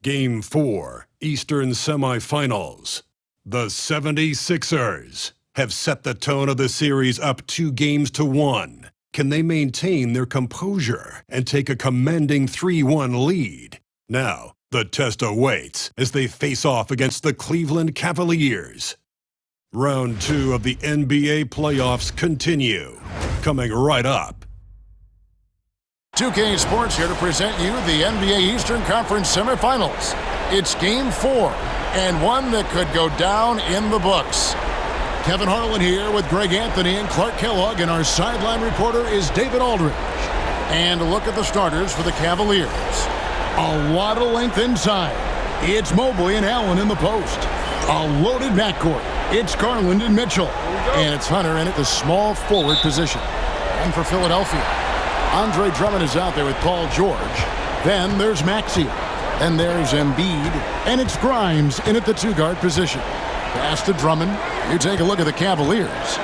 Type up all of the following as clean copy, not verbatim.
Game 4, Eastern Semifinals. The 76ers have set the tone of the series up 2-1. Can they maintain their composure and take a commanding 3-1 lead? Now, the test awaits as they face off against the Cleveland Cavaliers. Round 2 of the NBA playoffs continue, coming right up. 2K Sports here to present you the NBA Eastern Conference Semifinals. It's Game 4, and one that could go down in the books. Kevin Harlan here with Greg Anthony and Clark Kellogg, and our sideline reporter is David Aldridge. And look at the starters for the Cavaliers. A lot of length inside. It's Mobley and Allen in the post. A loaded backcourt. It's Garland and Mitchell. And it's Hunter in at the small forward position. And for Philadelphia, Andre Drummond is out there with Paul George. Then there's Maxey. And there's Embiid. And it's Grimes in at the two-guard position. Pass to Drummond. You take a look at the Cavaliers.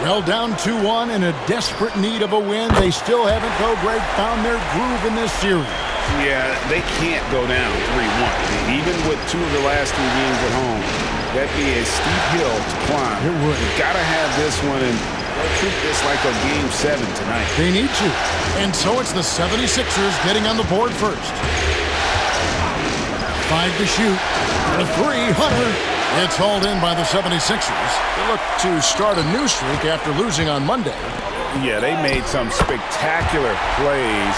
Well, down 2-1 in a desperate need of a win. They still haven't, though, Greg, found their groove in this series. Yeah, they can't go down 3-1. Even with 2 of the last 3 games at home, that'd be a steep hill to climb. It would. You've got to have this one and treat this like a Game 7 tonight. They need to. And so it's the 76ers getting on the board first. 5 to shoot. For 3, Hunter. It's hauled in by the 76ers. They look to start a new streak after losing on Monday. Yeah, they made some spectacular plays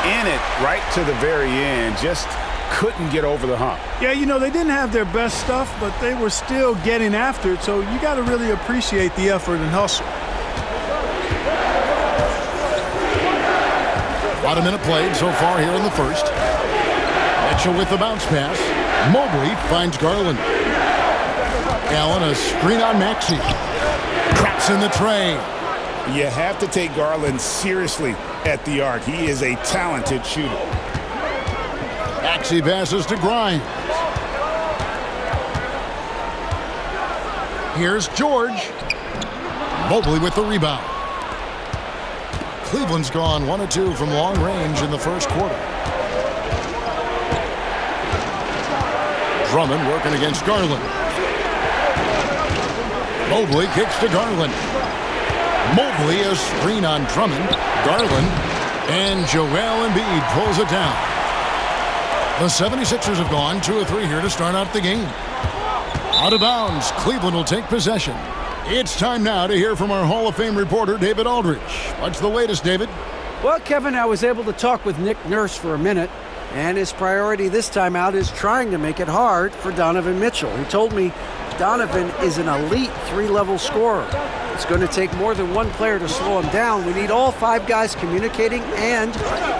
in it right to the very end. Just couldn't get over the hump. Yeah, you know, they didn't have their best stuff, but they were still getting after it, so you got to really appreciate the effort and hustle. About a minute played so far here in the first. Mitchell with the bounce pass. Mobley finds Garland. Allen, a screen on Maxey. Traps in the tray. You have to take Garland seriously at the arc. He is a talented shooter. Maxey passes to Grimes. Here's George. Mobley with the rebound. Cleveland's gone 1 of 2 from long range in the first quarter. Drummond working against Garland. Mobley kicks to Garland. Mobley a screen on Drummond. Garland. And Joel Embiid pulls it down. The 76ers have gone 2 of 3 here to start out the game. Out of bounds. Cleveland will take possession. It's time now to hear from our Hall of Fame reporter, David Aldridge. What's the latest, David? Well, Kevin, I was able to talk with Nick Nurse for a minute, and his priority this time out is trying to make it hard for Donovan Mitchell. He told me Donovan is an elite 3-level scorer. It's going to take more than one player to slow him down. We need all 5 guys communicating and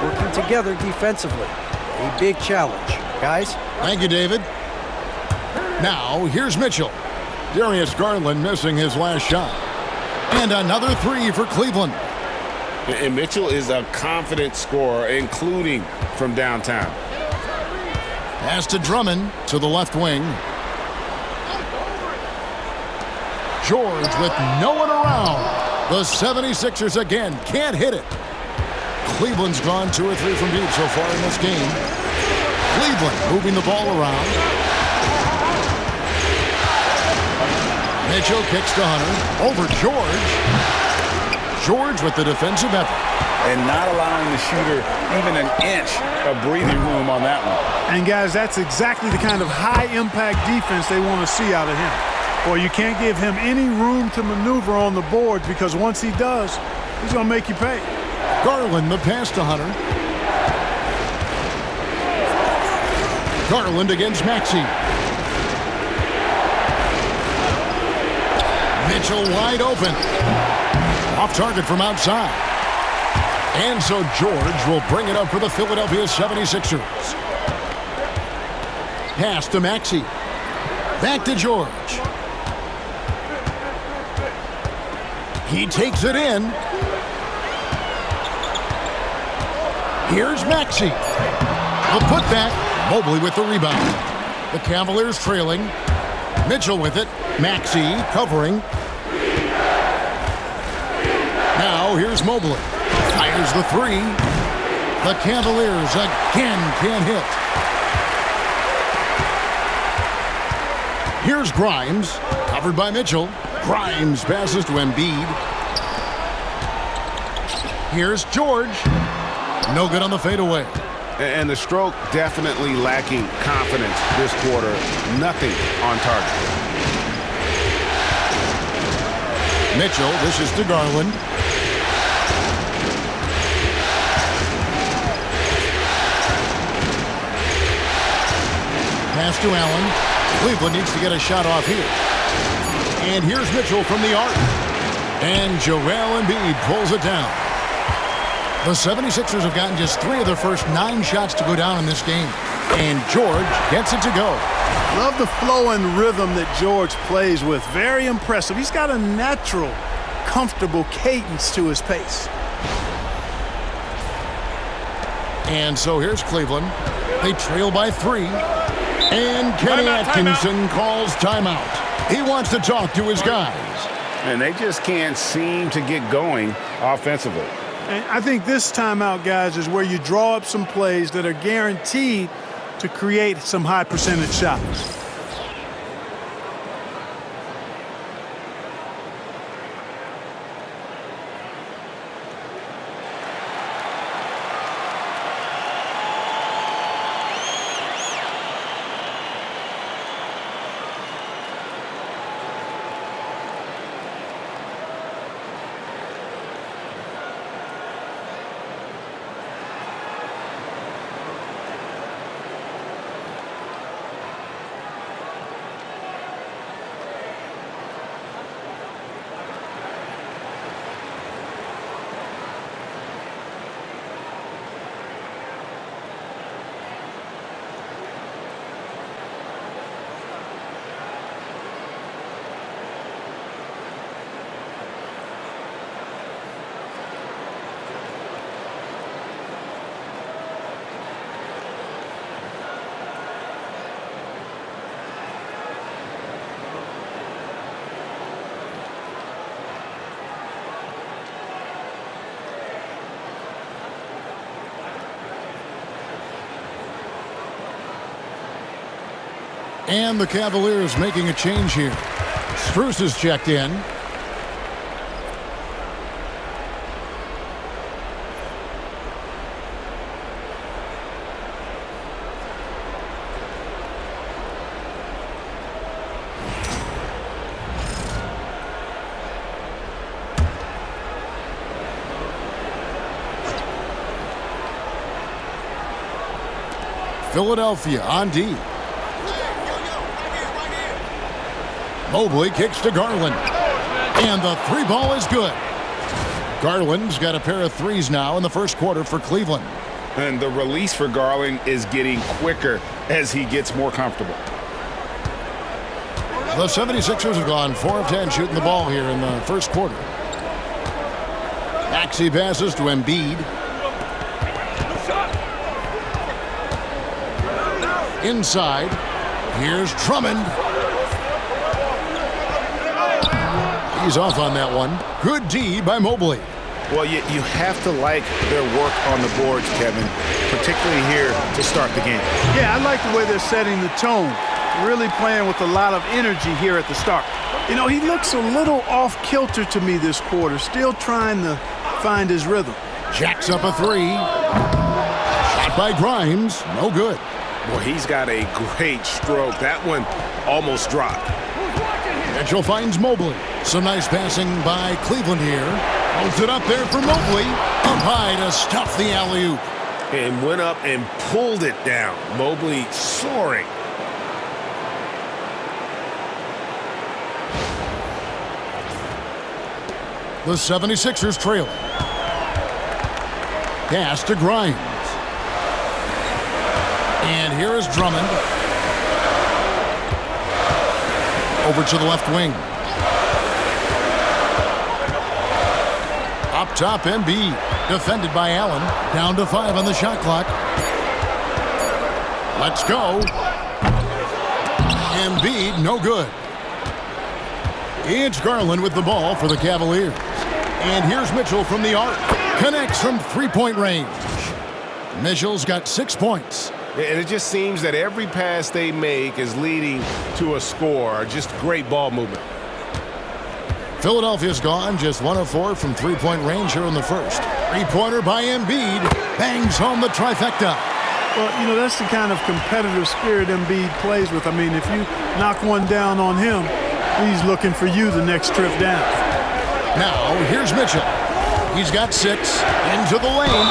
working together defensively. A big challenge. Guys? Thank you, David. Now, here's Mitchell. Darius Garland missing his last shot. And another 3 for Cleveland. And Mitchell is a confident scorer, including from downtown. Pass to Drummond to the left wing. George with no one around. The 76ers again can't hit it. Cleveland's gone 2 or 3 from deep so far in this game. Cleveland moving the ball around. Mitchell kicks to Hunter. Over George. George with the defensive effort. And not allowing the shooter even an inch of breathing room on that one. And, guys, that's exactly the kind of high-impact defense they want to see out of him. Boy, you can't give him any room to maneuver on the board because once he does, he's going to make you pay. Garland, the pass to Hunter. Garland against Maxey. Mitchell wide open. Off target from outside. And so George will bring it up for the Philadelphia 76ers. Pass to Maxey. Back to George. He takes it in. Here's Maxey. The putback. Mobley with the rebound. The Cavaliers trailing. Mitchell with it. Maxey covering. Now here's Mobley. Fires the 3. The Cavaliers again can't hit. Here's Grimes, covered by Mitchell. Grimes passes to Embiid. Here's George. No good on the fadeaway. And the stroke definitely lacking confidence this quarter. Nothing on target. Mitchell dishes to Garland. Pass to Allen. Cleveland needs to get a shot off here. And here's Mitchell from the arc. And Joel Embiid pulls it down. The 76ers have gotten just 3 of their first 9 shots to go down in this game. And George gets it to go. Love the flow and rhythm that George plays with. Very impressive. He's got a natural, comfortable cadence to his pace. And so here's Cleveland. They trail by 3. And Kenny Atkinson calls timeout. He wants to talk to his guys. And they just can't seem to get going offensively. And I think this timeout, guys, is where you draw up some plays that are guaranteed to create some high percentage shots. And the Cavaliers making a change here. Strus is checked in. Philadelphia on D. Mobley kicks to Garland. And the 3 ball is good. Garland's got a pair of 3s now in the first quarter for Cleveland. And the release for Garland is getting quicker as he gets more comfortable. The 76ers have gone 4 of 10 shooting the ball here in the first quarter. Maxey passes to Embiid. Inside. Here's Drummond. He's off on that one. Good D by Mobley. Well, you have to like their work on the boards, Kevin, particularly here to start the game. Yeah, I like the way they're setting the tone. Really playing with a lot of energy here at the start. You know, he looks a little off kilter to me this quarter, still trying to find his rhythm. Jacks up a 3. Shot by Grimes. No good. Well, he's got a great stroke. That one almost dropped. Mitchell finds Mobley. Some nice passing by Cleveland here. Holds it up there for Mobley. Up high to stuff the alley-oop. And went up and pulled it down. Mobley soaring. The 76ers trail. Pass to Grimes. And here is Drummond. Over to the left wing. Up top, Embiid. Defended by Allen. Down to 5 on the shot clock. Let's go. Embiid, no good. It's Garland with the ball for the Cavaliers. And here's Mitchell from the arc. Connects from 3-point range. Mitchell's got 6 points. And it just seems that every pass they make is leading to a score. Just great ball movement. Philadelphia's gone just 1 of 4 from three-point range here in the first. Three-pointer by Embiid. Bangs home the trifecta. Well, that's the kind of competitive spirit Embiid plays with. I mean, if you knock one down on him, he's looking for you the next trip down. Now, here's Mitchell. He's got 6 into the lane.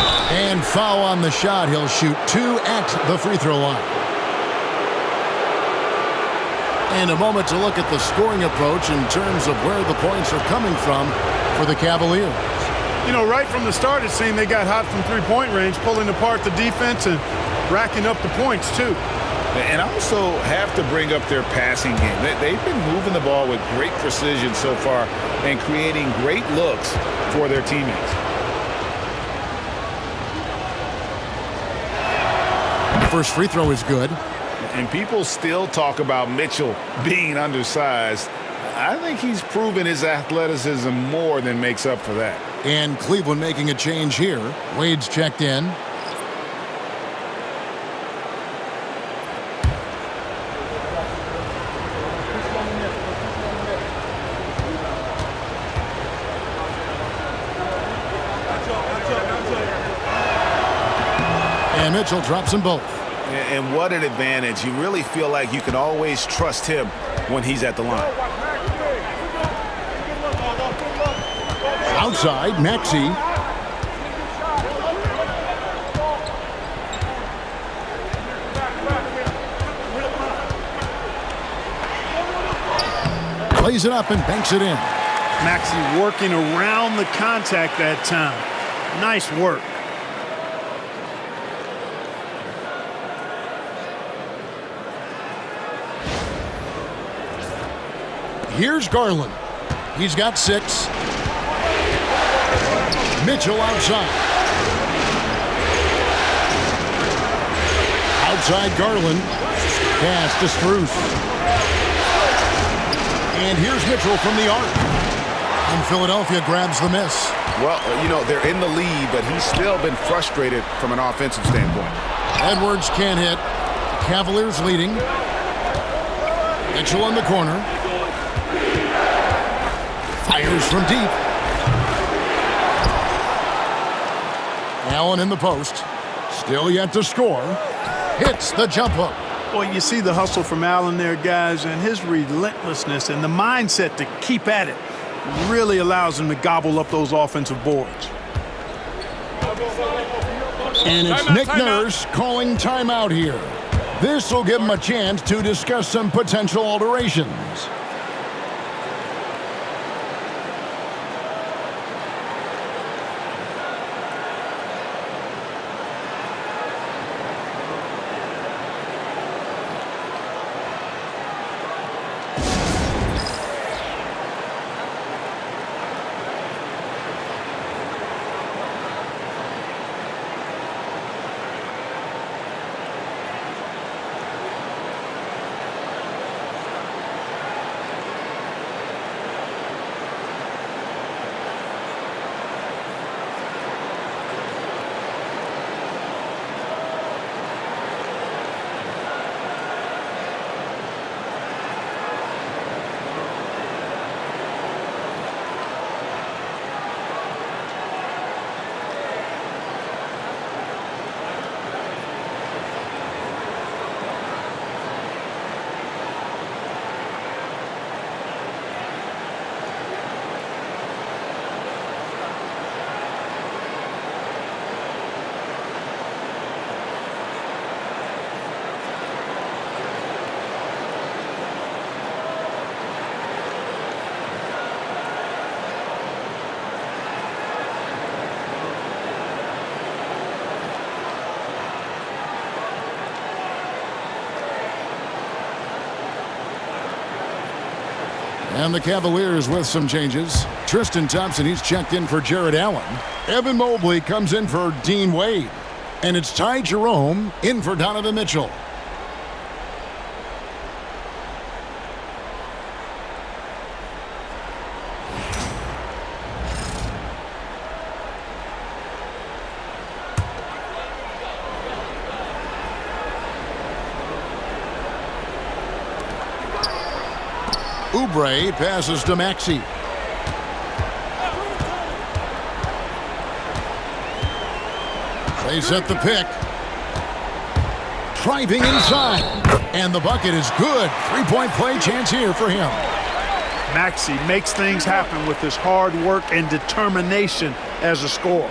And foul on the shot. He'll shoot 2 at the free throw line. And a moment to look at the scoring approach in terms of where the points are coming from for the Cavaliers. Right from the start, it seemed they got hot from three-point range, pulling apart the defense and racking up the points, too. And I also have to bring up their passing game. They've been moving the ball with great precision so far and creating great looks for their teammates. The first free throw is good. And people still talk about Mitchell being undersized. I think he's proven his athleticism more than makes up for that. And Cleveland making a change here. Wade's checked in. And Mitchell drops them both. And what an advantage. You really feel like you can always trust him when he's at the line. Outside, Maxey. Plays it up and banks it in. Maxey working around the contact that time. Nice work. Here's Garland. He's got 6. Mitchell outside. Outside Garland. Pass to Strus. And here's Mitchell from the arc. And Philadelphia grabs the miss. Well, they're in the lead, but he's still been frustrated from an offensive standpoint. Edwards can't hit. Cavaliers leading. Mitchell in the corner. Fires from deep. Allen in the post. Still yet to score. Hits the jump hook. Boy, you see the hustle from Allen there, guys, and his relentlessness and the mindset to keep at it really allows him to gobble up those offensive boards. And it's Nick Nurse calling timeout here. This will give him a chance to discuss some potential alterations. And the Cavaliers with some changes. Tristan Thompson, he's checked in for Jared Allen. Evan Mobley comes in for Dean Wade. And it's Ty Jerome in for Donovan Mitchell. Oubre passes to Maxey. They set the pick. Driving inside. And the bucket is good. Three-point play chance here for him. Maxey makes things happen with his hard work and determination as a scorer.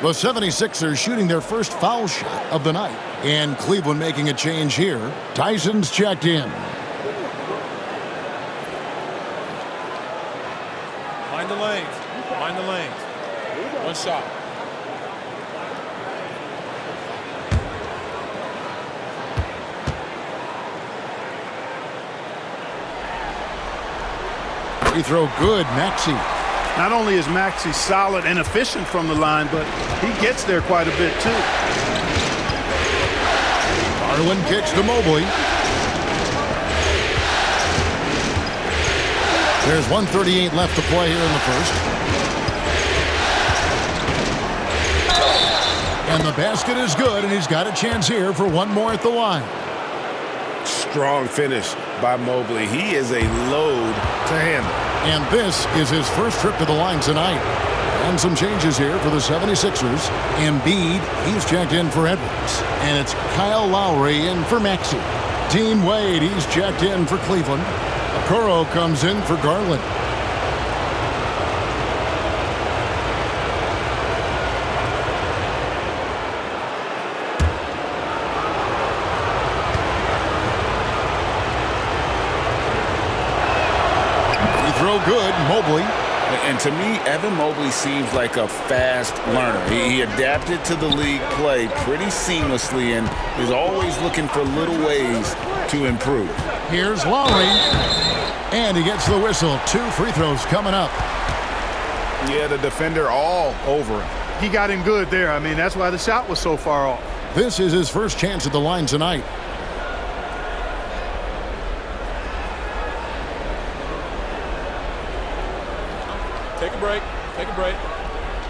The 76ers shooting their first foul shot of the night. And Cleveland making a change here. Tyson's checked in. Mind the lanes. Mind the lanes. One shot. Free throw good, Maxey. Not only is Maxey solid and efficient from the line, but he gets there quite a bit too. Garland kicks to Mobley. There's 1:38 left to play here in the first. And the basket is good, and he's got a chance here for one more at the line. Strong finish by Mobley. He is a load to handle. And this is his first trip to the line tonight. And some changes here for the 76ers. Embiid, he's checked in for Edwards. And it's Kyle Lowry in for Maxey. Dean Wade, he's checked in for Cleveland. Okoro comes in for Garland. Throw good, Mobley. And to me, Evan Mobley seems like a fast learner. He adapted to the league play pretty seamlessly and is always looking for little ways to improve. Here's Lowry. And he gets the whistle. 2 free throws coming up. Yeah, the defender all over him. He got him good there. I mean, that's why the shot was so far off. This is his first chance at the line tonight. Take a break. Take a break.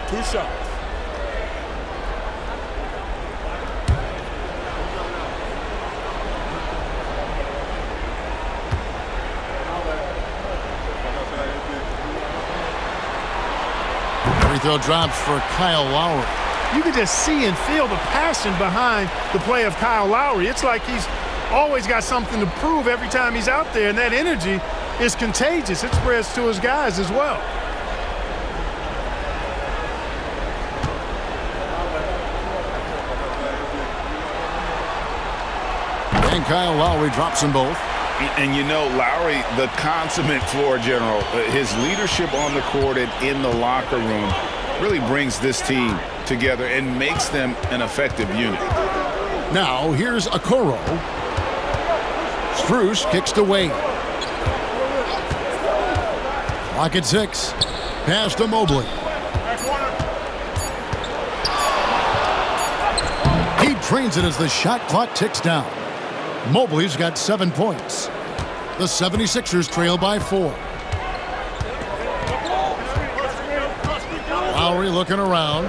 2 shots. Free throw drops for Kyle Lowry. You can just see and feel the passion behind the play of Kyle Lowry. It's like he's always got something to prove every time he's out there, and that energy is contagious. It spreads to his guys as well. And Kyle Lowry drops them both. And you know, Lowry, the consummate floor general, his leadership on the court and in the locker room really brings this team together and makes them an effective unit. Now, here's Okoro. Strus kicks to Wade. Clock at 6. Pass to Mobley. He trains it as the shot clock ticks down. Mobley's got 7 points. The 76ers trail by 4. Lowry looking around.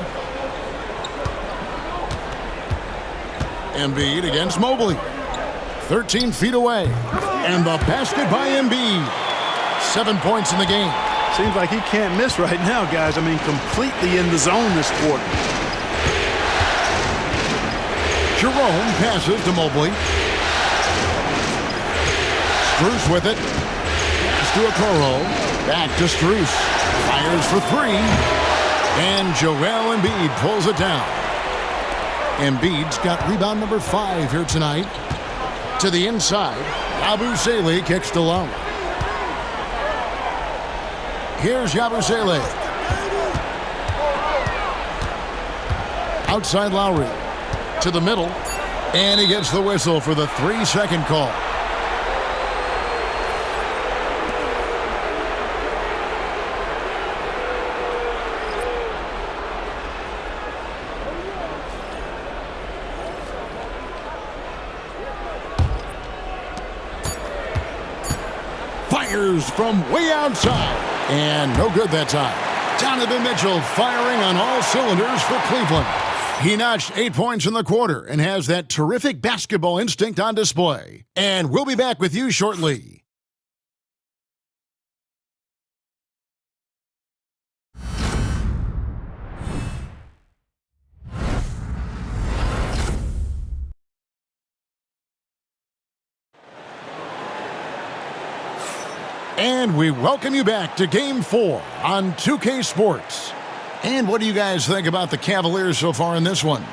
Embiid against Mobley. 13 feet away. And the basket by Embiid. 7 points in the game. Seems like he can't miss right now, guys. I mean, completely in the zone this quarter. Jerome passes to Mobley. Strus with it. Pass to Okoro. Back to Strus. Fires for 3. And Joel Embiid pulls it down. Embiid's got rebound number 5 here tonight. To the inside. Yabusele kicks to Lowry. Here's Yabusele. Outside Lowry. To the middle. And he gets the whistle for the 3-second call. Fires from way outside. And no good that time. Donovan Mitchell firing on all cylinders for Cleveland. He notched 8 points in the quarter and has that terrific basketball instinct on display. And we'll be back with you shortly. And we welcome you back to Game 4 on 2K Sports. And what do you guys think about the Cavaliers so far in this one?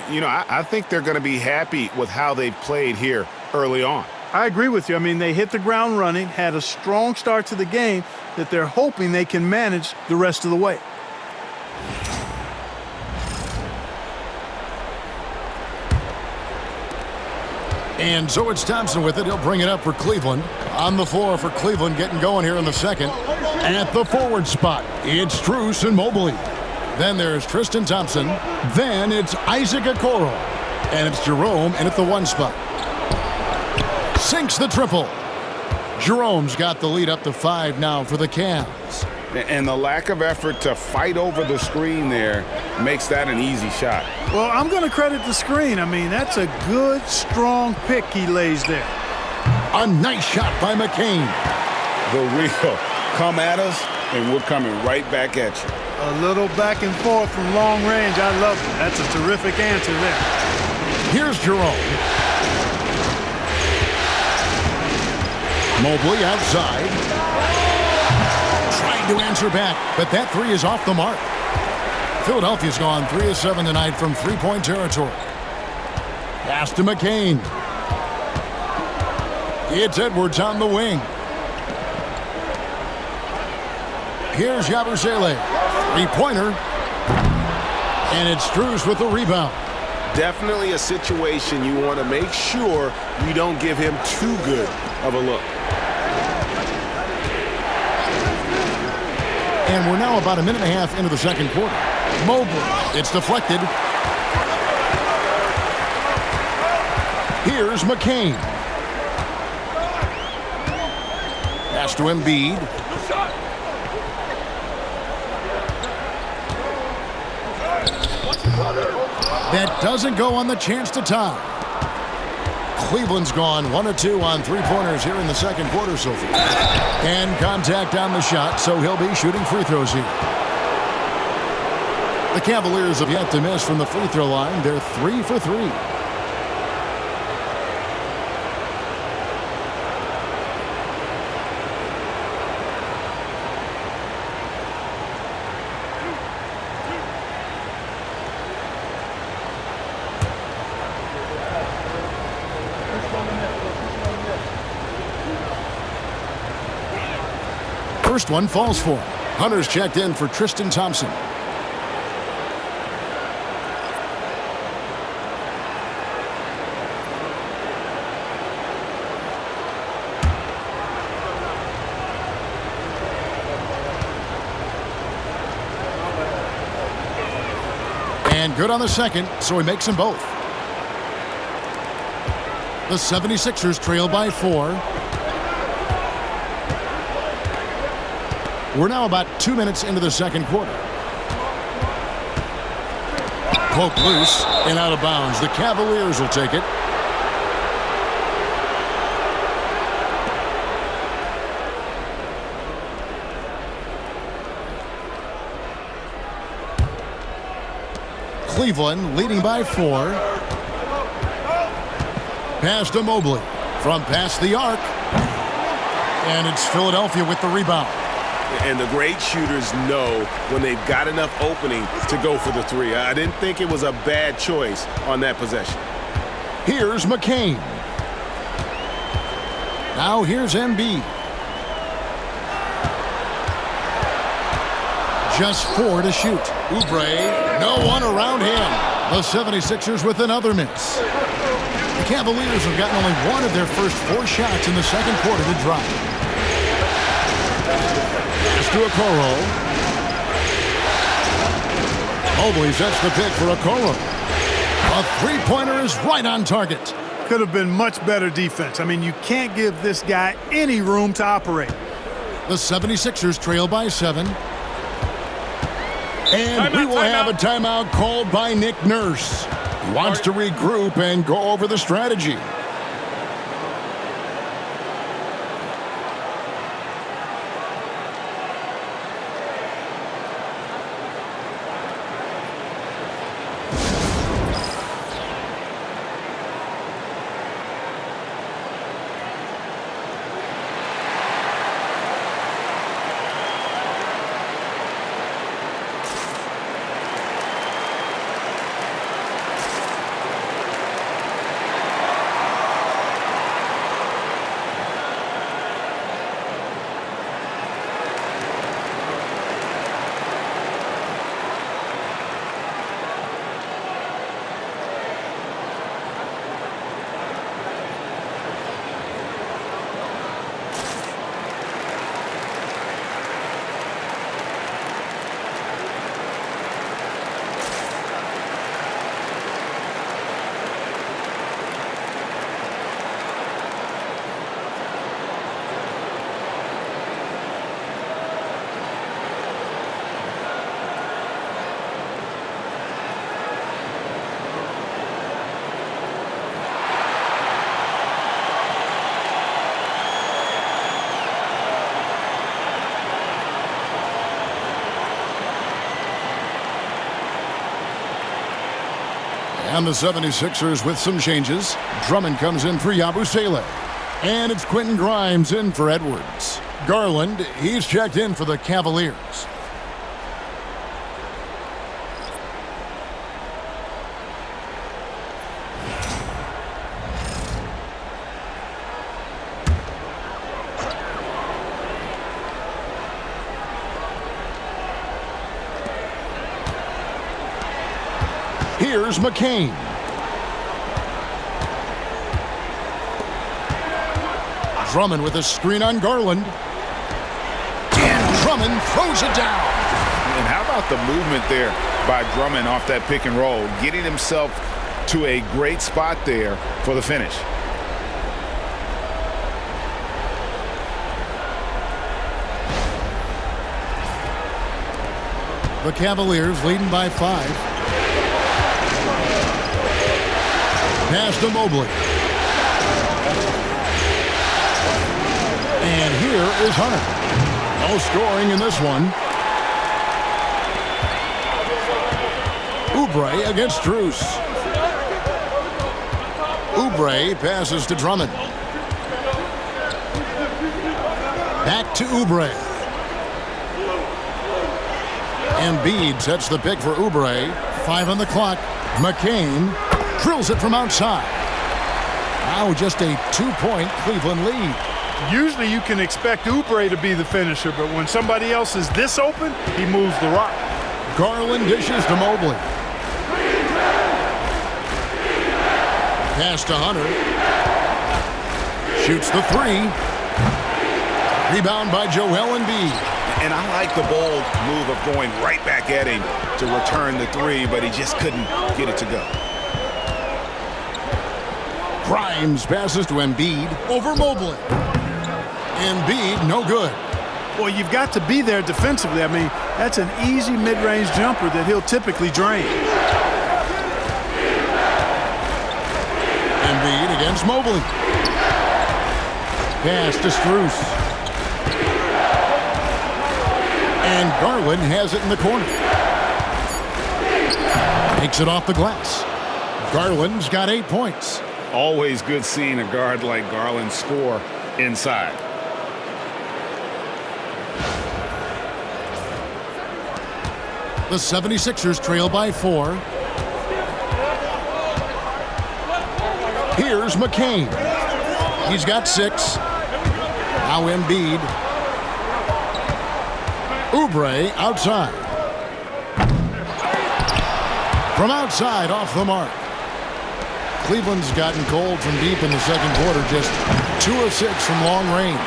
You know, I think they're going to be happy with how they've played here early on. I agree with you. I mean, they hit the ground running, had a strong start to the game that they're hoping they can manage the rest of the way. And so it's Thompson with it. He'll bring it up for Cleveland. On the floor for Cleveland, getting going here in the second. At the forward spot, it's Strus and Mobley. Then there's Tristan Thompson. Then it's Isaac Okoro. And it's Jerome in at the 1 spot. Sinks the triple. Jerome's got the lead up to 5 now for the Cavs. And the lack of effort to fight over the screen there makes that an easy shot. Well, I'm going to credit the screen. I mean, that's a good, strong pick he lays there. A nice shot by McCain. The real come at us, and we're coming right back at you. A little back and forth from long range. I love it. That's a terrific answer there. Here's Jerome. Mobley outside. Trying to answer back, but that 3 is off the mark. Philadelphia's gone 3 of 7 tonight from three-point territory. Pass to McCain. It's Edwards on the wing. Here's Yabusele. Three-pointer. And it's Strus with the rebound. Definitely a situation you want to make sure you don't give him too good of a look. And we're now about a minute and a half into the second quarter. Mobley. It's deflected. Here's McCain. Pass to Embiid. That doesn't go on the chance to tie. Cleveland's gone 1 of 2 on three-pointers here in the second quarter so far. And contact on the shot, so he'll be shooting free throws here. The Cavaliers have yet to miss from the free throw line. They're 3 for 3. First one falls for him. Hunter's checked in for Tristan Thompson. And good on the second, so he makes them both. The 76ers trail by 4. We're now about 2 minutes into the second quarter. Poke loose and out of bounds. The Cavaliers will take it. Cleveland leading by 4. Pass to Mobley from past the arc. And it's Philadelphia with the rebound. And the great shooters know when they've got enough opening to go for the 3. I didn't think it was a bad choice on that possession. Here's McCain. Now here's Embiid. Just 4 to shoot. Oubre, no one around him. The 76ers with another miss. The Cavaliers have gotten only 1 of their first 4 shots in the second quarter to drop. To Okoro. Mobley sets the pick for Okoro. A three-pointer is right on target. Could have been much better defense. I mean, you can't give this guy any room to operate. The 76ers trail by 7. And we will have a timeout called by Nick Nurse. He wants to regroup and go over the strategy. And the 76ers with some changes. Drummond comes in for Yabusele. And it's Quentin Grimes in for Edwards. Garland, he's checked in for the Cavaliers. Here's McCain. Drummond with a screen on Garland. And Drummond throws it down. And how about the movement there by Drummond off that pick and roll, getting himself to a great spot there for the finish. The Cavaliers leading by 5. Pass to Mobley. And here is Hunter. No scoring in this one. Oubre against Strus. Oubre passes to Drummond. Back to Oubre. Embiid sets the pick for Oubre. 5 on the clock. McCain drills it from outside. Now just a 2-point Cleveland lead. Usually you can expect Oubre to be the finisher, but when somebody else is this open, he moves the rock. Garland dishes to Mobley. Pass to Hunter. Shoots the 3. Rebound by Joel Embiid. And I like the bold move of going right back at him to return the 3, but he just couldn't get it to go. Grimes passes to Embiid over Mobley. Embiid, no good. Well, you've got to be there defensively. I mean, that's an easy mid-range jumper that he'll typically drain. Embiid against Mobley. Pass to Strus. And Garland has it in the corner. Takes it off the glass. Garland's got 8 points. Always good seeing a guard like Garland score inside. The 76ers trail by 4. Here's McCain. He's got 6. Now Embiid. Oubre outside. From outside, off the mark. Cleveland's gotten cold from deep in the second quarter, just 2 of 6 from long range.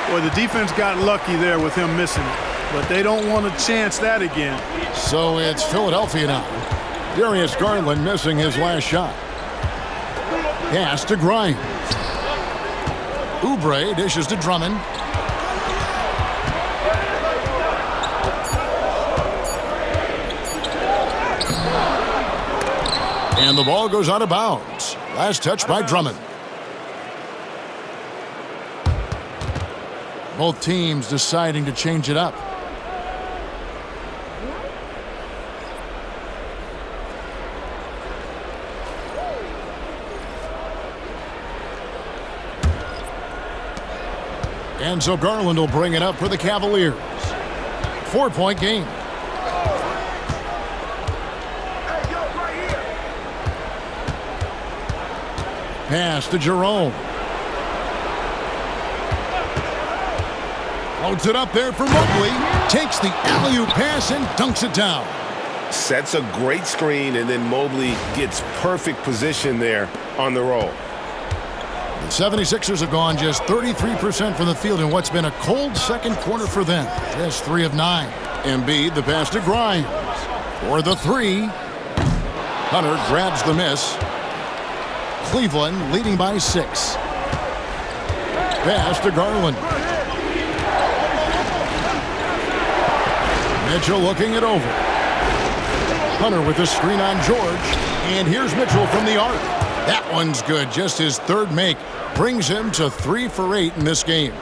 Well, the defense got lucky there with him missing it, but they don't want to chance that again. So it's Philadelphia now. Darius Garland missing his last shot. Pass to Grimes. Oubre dishes to Drummond. And the ball goes out of bounds. Last touch by Drummond. Both teams deciding to change it up. And so Garland will bring it up for the Cavaliers. 4-point game. Pass to Jerome. Floats it up there for Mobley. Takes the alley-oop pass and dunks it down. Sets a great screen, and then Mobley gets perfect position there on the roll. The 76ers have gone just 33% from the field in what's been a cold second quarter for them. Just 3 of 9. Embiid, the pass to Grimes. For the 3. Hunter grabs the miss. Cleveland leading by 6. Pass to Garland. Mitchell looking it over. Hunter with the screen on George. And here's Mitchell from the arc. That one's good. Just his 3rd make. Brings him to 3 for 8 in this game.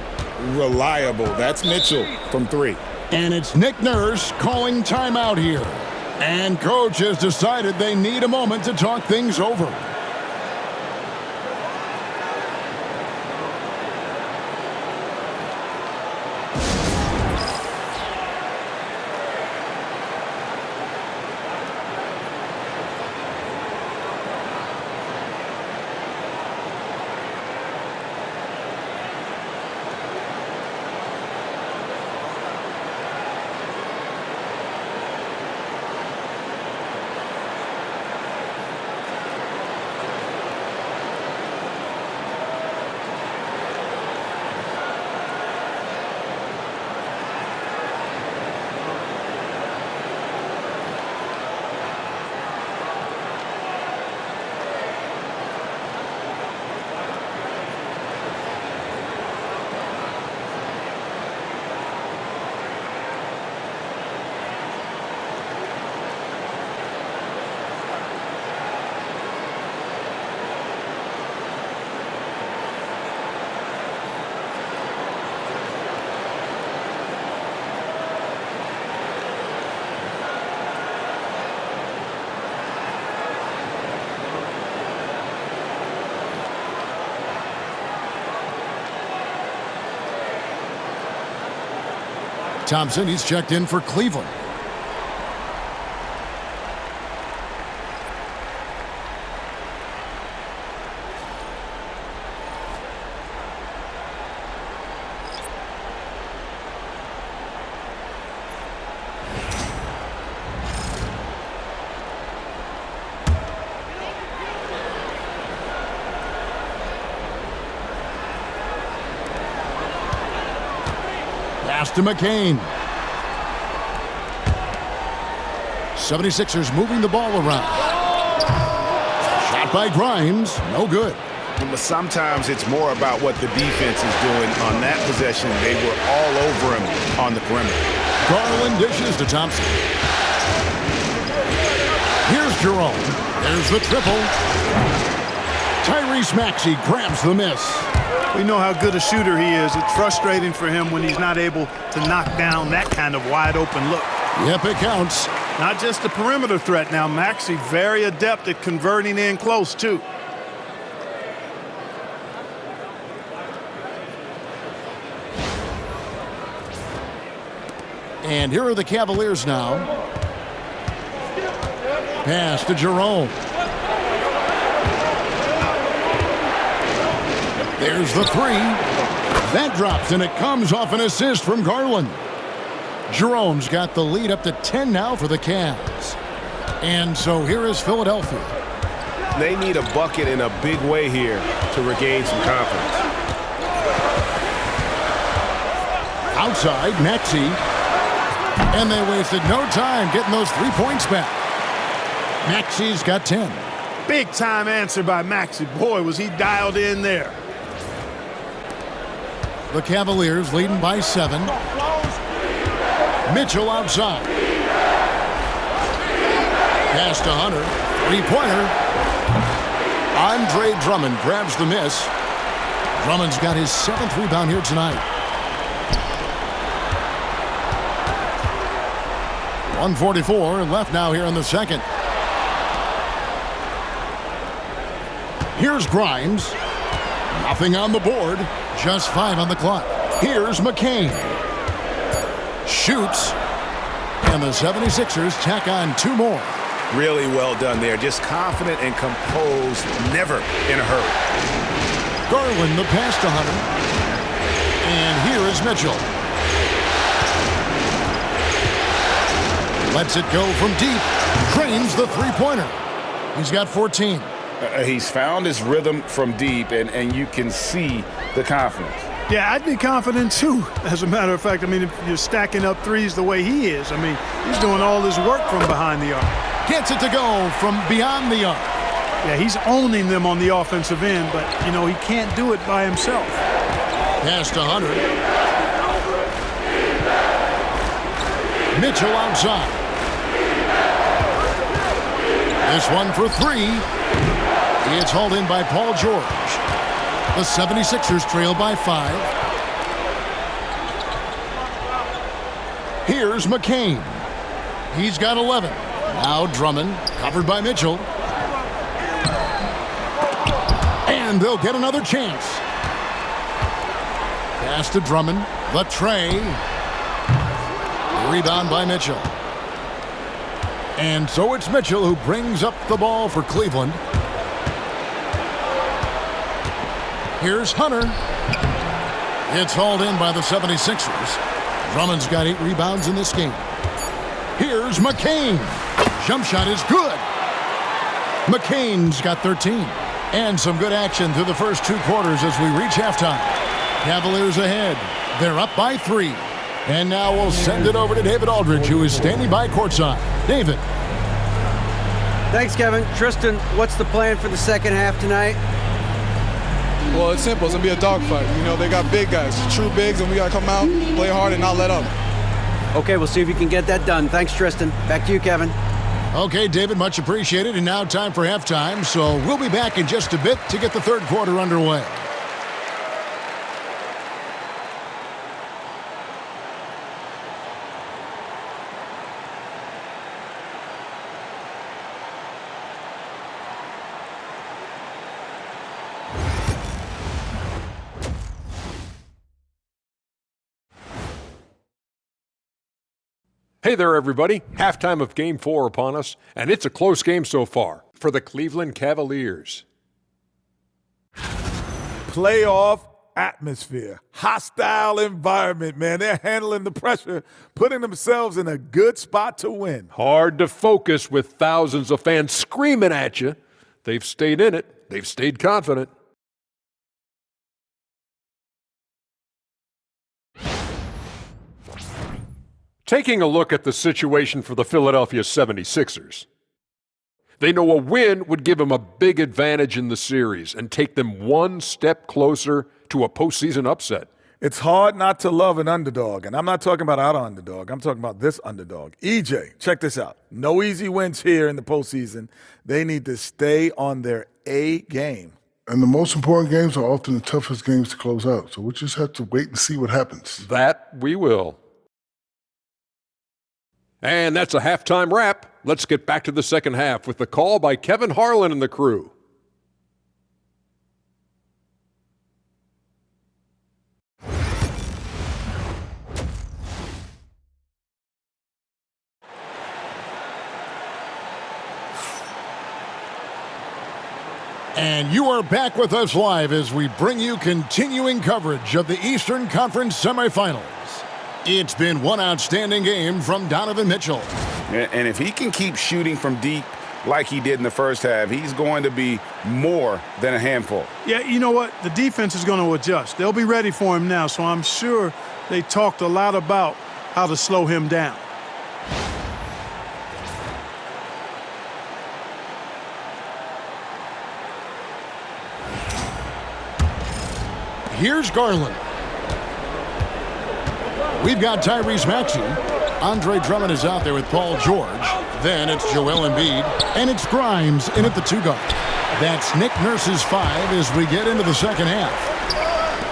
Reliable. That's Mitchell from 3. And it's Nick Nurse calling timeout here. And coach has decided they need a moment to talk things over. Thompson, he's checked in for Cleveland. Pass to McCain. 76ers moving the ball around. Shot by Grimes. No good. But sometimes it's more about what the defense is doing on that possession. They were all over him on the perimeter. Garland dishes to Thompson. Here's Jerome. There's the triple. Tyrese Maxey grabs the miss. We know how good a shooter he is. It's frustrating for him when he's not able to knock down that kind of wide-open look. Yep, it counts. Not just a perimeter threat now. Maxey very adept at converting in close, too. And here are the Cavaliers now. Pass to Jerome. There's the 3. That drops, and it comes off an assist from Garland. Jerome's got the lead up to 10 now for the Cavs. And so here is Philadelphia. They need a bucket in a big way here to regain some confidence. Outside, Maxey. And they wasted no time getting those 3 points back. Maxey's got 10. Big time answer by Maxey. Boy, was he dialed in there. The Cavaliers leading by 7. Mitchell outside. Pass to Hunter. 3-pointer. Andre Drummond grabs the miss. Drummond's got his 7th rebound here tonight. 1:44 left now here in the second. Here's Grimes. Nothing on the board. Just 5 on the clock. Here's McCain. Shoots. And the 76ers tack on 2 more. Really well done there. Just confident and composed, never in a hurry. Garland the pass to Hunter. And here is Mitchell. Lets it go from deep. Drains the three-pointer. He's got 14. He's found his rhythm from deep, and you can see the confidence. Yeah, I'd be confident too. As a matter of fact, I mean, if you're stacking up threes the way he is, I mean, he's doing all his work from behind the arc. Gets it to go from beyond the arc. Yeah, he's owning them on the offensive end, but, you know, he can't do it by himself. Pass to Hunter. Mitchell outside. This one for 3. It's hauled in by Paul George. The 76ers trail by 5. Here's McCain. He's got 11. Now Drummond, covered by Mitchell. And they'll get another chance. Pass to Drummond. The tray. Rebound by Mitchell. And so it's Mitchell who brings up the ball for Cleveland. Here's Hunter. It's hauled in by the 76ers. Drummond's got 8 rebounds in this game. Here's McCain. Jump shot is good. McCain's got 13. And some good action through the first 2 quarters as we reach halftime. Cavaliers ahead. They're up by 3. And now we'll send it over to David Aldridge, who is standing by courtside. David. Thanks, Kevin. Tristan, what's the plan for the second half tonight? Well, it's simple. It's going to be a dogfight. You know, they got big guys, true bigs, and we got to come out, play hard, and not let up. Okay, we'll see if you can get that done. Thanks, Tristan. Back to you, Kevin. Okay, David, much appreciated. And now time for halftime, so we'll be back in just a bit to get the third quarter underway. Hey there, everybody. Halftime of Game 4 upon us, and it's a close game so far for the Cleveland Cavaliers. Playoff atmosphere. Hostile environment, man. They're handling the pressure, putting themselves in a good spot to win. Hard to focus with thousands of fans screaming at you. They've stayed in it. They've stayed confident. Taking a look at the situation for the Philadelphia 76ers. They know a win would give them a big advantage in the series and take them one step closer to a postseason upset. It's hard not to love an underdog, and I'm not talking about our underdog. I'm talking about this underdog. EJ, check this out. No easy wins here in the postseason. They need to stay on their A game. And the most important games are often the toughest games to close out. So we just have to wait and see what happens. That we will. And that's a halftime wrap. Let's get back to the second half with the call by Kevin Harlan and the crew. And you are back with us live as we bring you continuing coverage of the Eastern Conference Semifinals. It's been one outstanding game from Donovan Mitchell. And if he can keep shooting from deep like he did in the first half, he's going to be more than a handful. Yeah, you know what? The defense is going to adjust. They'll be ready for him now, so I'm sure they talked a lot about how to slow him down. Here's Garland. We've got Tyrese Maxey. Andre Drummond is out there with Paul George. Then it's Joel Embiid, and it's Grimes in at the 2-guard. That's Nick Nurse's 5 as we get into the second half.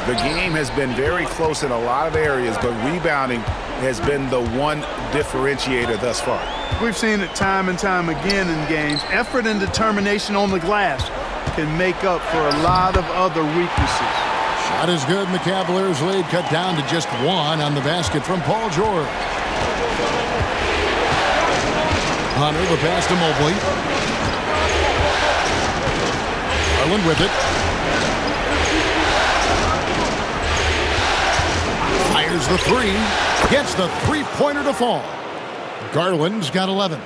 The game has been very close in a lot of areas, but rebounding has been the one differentiator thus far. We've seen it time and time again in games. Effort and determination on the glass can make up for a lot of other weaknesses. Shot is good, and the Cavaliers lead cut down to just 1 on the basket from Paul George. Hunter, the pass to Mobley. Garland with it. Fires the 3. Gets the 3-pointer to fall. Garland's got 11.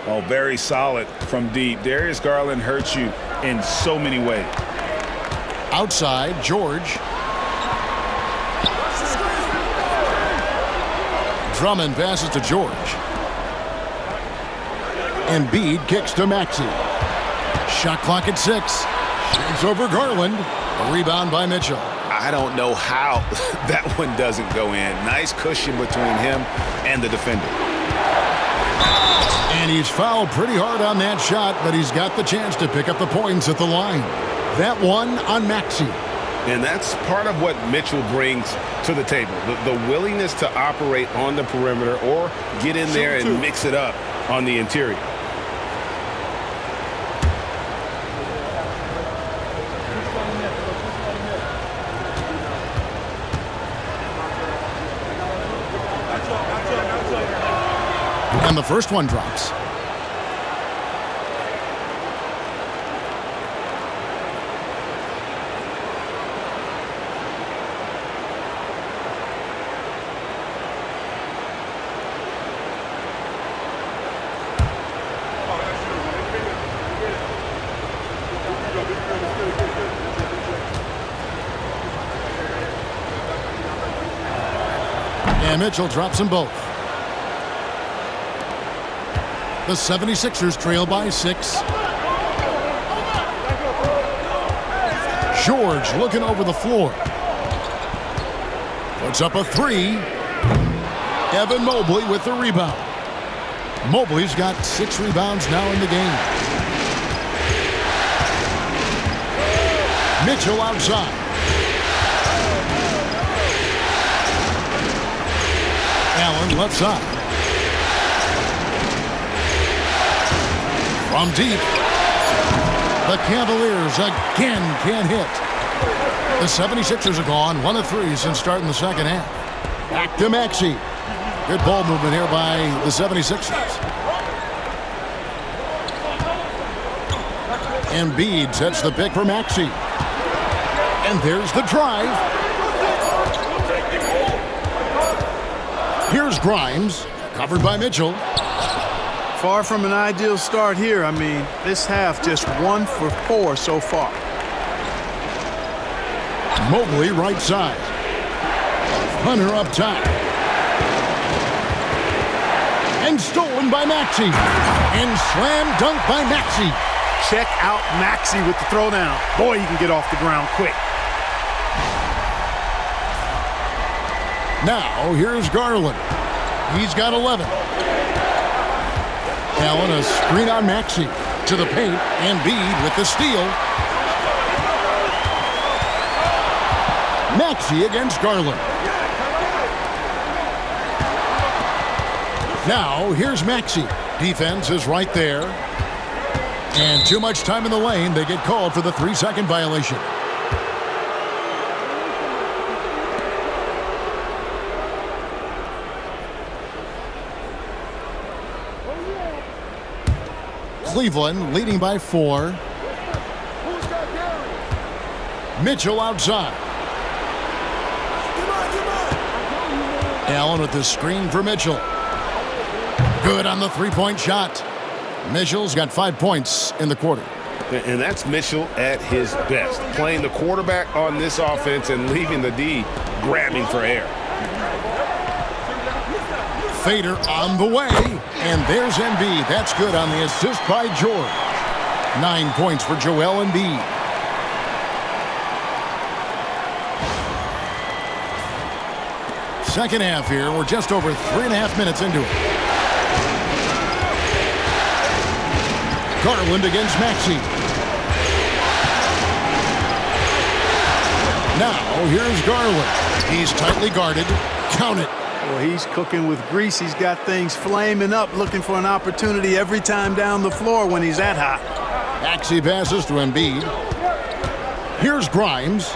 Oh, very solid from deep. Darius Garland hurts you in so many ways. Outside, George. Drummond passes to George. Embiid kicks to Maxey. Shot clock at 6. Shoots over Garland. A rebound by Mitchell. I don't know how that one doesn't go in. Nice cushion between him and the defender. And he's fouled pretty hard on that shot, but he's got the chance to pick up the points at the line. That one on Maxey. And that's part of what Mitchell brings to the table. The willingness to operate on the perimeter or get in there and mix it up on the interior. And the first one drops. And Mitchell drops them both. The 76ers trail by 6. George looking over the floor. Puts up a 3. Evan Mobley with the rebound. Mobley's got 6 rebounds now in the game. Mitchell outside. Allen left side. From deep, the Cavaliers again can't hit. The 76ers are gone 1 of 3 since starting the second half. Back to Maxey. Good ball movement here by the 76ers. Embiid sets the pick for Maxey. And there's the drive. Here's Grimes, covered by Mitchell. Far from an ideal start here. I mean, this half just 1 for 4 so far. Mobley right side. Hunter up top. And stolen by Maxey. And slam dunk by Maxey. Check out Maxey with the throwdown. Boy, he can get off the ground quick. Now, here's Garland. He's got 11. Allen, a screen on Maxey. To the paint. Embiid with the steal. Maxey against Garland. Now, here's Maxey. Defense is right there. And too much time in the lane. They get called for the 3-second violation. Cleveland leading by 4. Mitchell outside. Allen with the screen for Mitchell. Good on the 3-point shot. Mitchell's got 5 points in the quarter. And that's Mitchell at his best. Playing the quarterback on this offense and leaving the D grabbing for air. Fader on the way. And there's Embiid. That's good on the assist by George. 9 points for Joel Embiid. Second half here. We're just over 3.5 minutes into it. Garland against Maxey. Now, here's Garland. He's tightly guarded. Count it. Well, he's cooking with grease. He's got things flaming up, looking for an opportunity every time down the floor when he's that hot. Maxey passes to Embiid. Here's Grimes.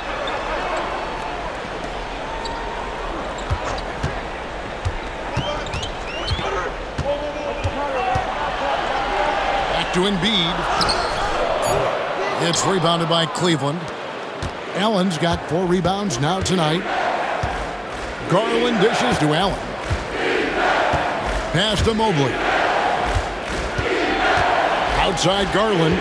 Back to Embiid. It's rebounded by Cleveland. Allen's got 4 rebounds now tonight. Garland dishes to Allen. Pass to Mobley. Outside Garland.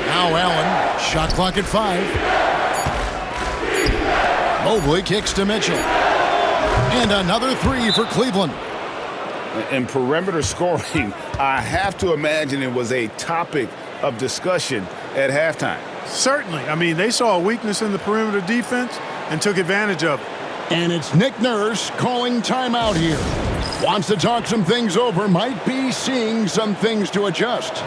Now Allen. Shot clock at 5. Mobley kicks to Mitchell. And another 3 for Cleveland. And perimeter scoring, I have to imagine it was a topic of discussion at halftime. Certainly. I mean, they saw a weakness in the perimeter defense and took advantage of it. And it's Nick Nurse calling timeout here. Wants to talk some things over, might be seeing some things to adjust.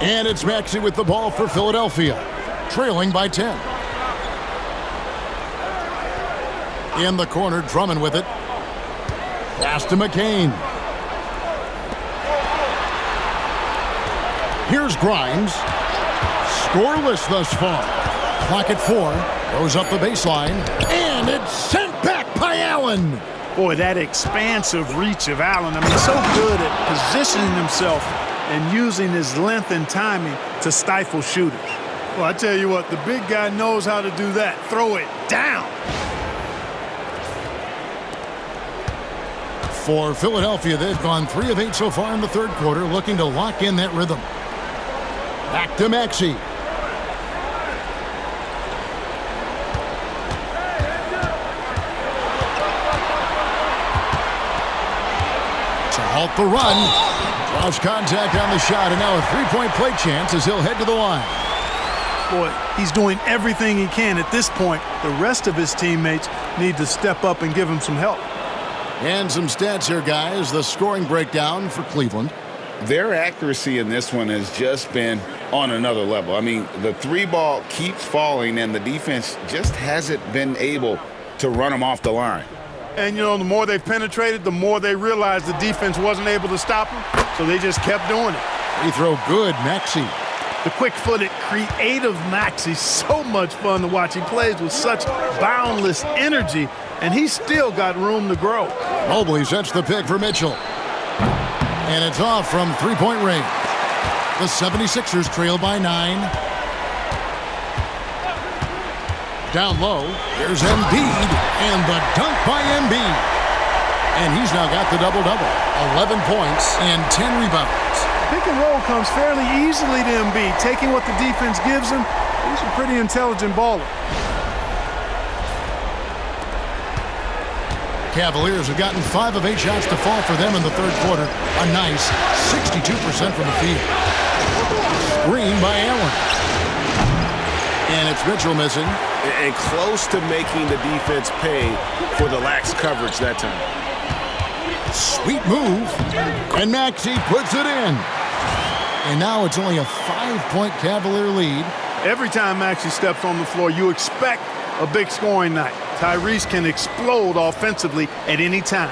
And it's Maxey with the ball for Philadelphia, trailing by 10. In the corner, Drummond with it. Pass to McCain. Here's Grimes. Scoreless thus far. Clock at 4. Goes up the baseline. And it's sent back by Allen. Boy, that expansive reach of Allen. I mean, so good at positioning himself and using his length and timing to stifle shooters. Well, I tell you what, the big guy knows how to do that. Throw it down. For Philadelphia, they've gone 3 of 8 so far in the third quarter, looking to lock in that rhythm. Back to Maxey. To halt the run. Draws contact on the shot, and now a three-point play chance as he'll head to the line. Boy, he's doing everything he can at this point. The rest of his teammates need to step up and give him some help. And some stats here, guys. The scoring breakdown for Cleveland. Their accuracy in this one has just been on another level. I mean, the 3-ball keeps falling, and the defense just hasn't been able to run them off the line. And, you know, the more they've penetrated, the more they realized the defense wasn't able to stop them, so they just kept doing it. Free throw good, Maxey. The quick-footed, creative Maxey, so much fun to watch. He plays with such boundless energy, and he's still got room to grow. Mobley sets the pick for Mitchell. And it's off from three-point range. The 76ers trail by 9. Down low, here's Embiid, and the dunk by Embiid. And he's now got the double-double, 11 points and 10 rebounds. Pick and roll comes fairly easily to Embiid, taking what the defense gives him. He's a pretty intelligent baller. Cavaliers have gotten 5 of 8 shots to fall for them in the third quarter. A nice 62% from the field. Screen by Allen. And it's Mitchell missing. And close to making the defense pay for the lax coverage that time. Sweet move. And Maxey puts it in. And now it's only a 5-point Cavalier lead. Every time Maxey steps on the floor, you expect a big scoring night. Tyrese can explode offensively at any time.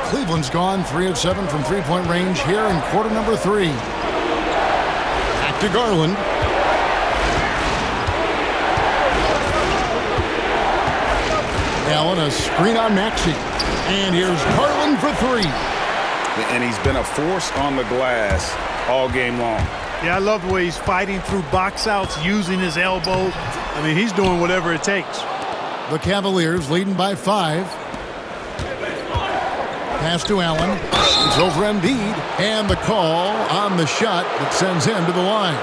Cleveland's gone 3 of 7 from three-point range here in quarter number 3. Back to Garland. Allen, a screen on Maxey. And here's Garland for 3. And he's been a force on the glass all game long. Yeah, I love the way he's fighting through box outs, using his elbows. I mean, he's doing whatever it takes. The Cavaliers leading by 5. Pass to Allen. It's over Embiid. And the call on the shot that sends him to the line.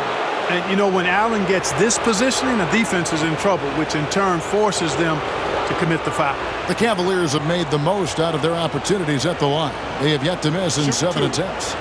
And, you know, when Allen gets this positioning, the defense is in trouble, which in turn forces them to commit the foul. The Cavaliers have made the most out of their opportunities at the line. They have yet to miss in 7 attempts.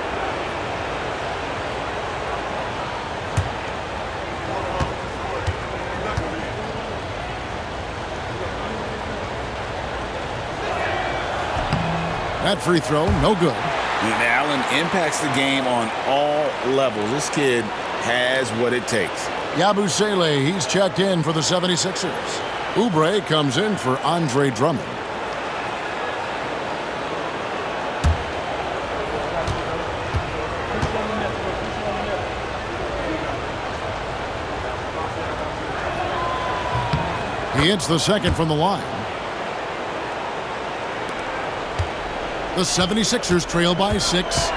That free throw, no good. And Allen impacts the game on all levels. This kid has what it takes. Yabusele, he's checked in for the 76ers. Oubre comes in for Andre Drummond. He hits the second from the line. The 76ers trail by 6.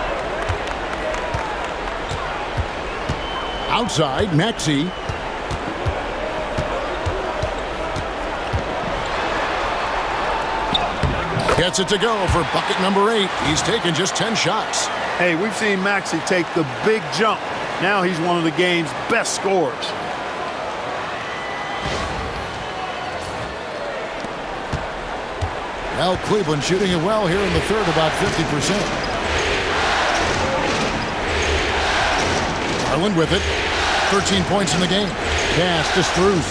Outside, Maxey. Gets it to go for bucket number 8. He's taken just 10 shots. Hey, we've seen Maxey take the big jump. Now he's one of the game's best scorers. Now Cleveland shooting it well here in the third, about 50%. Garland with it. 13 points in the game. Pass to Strus.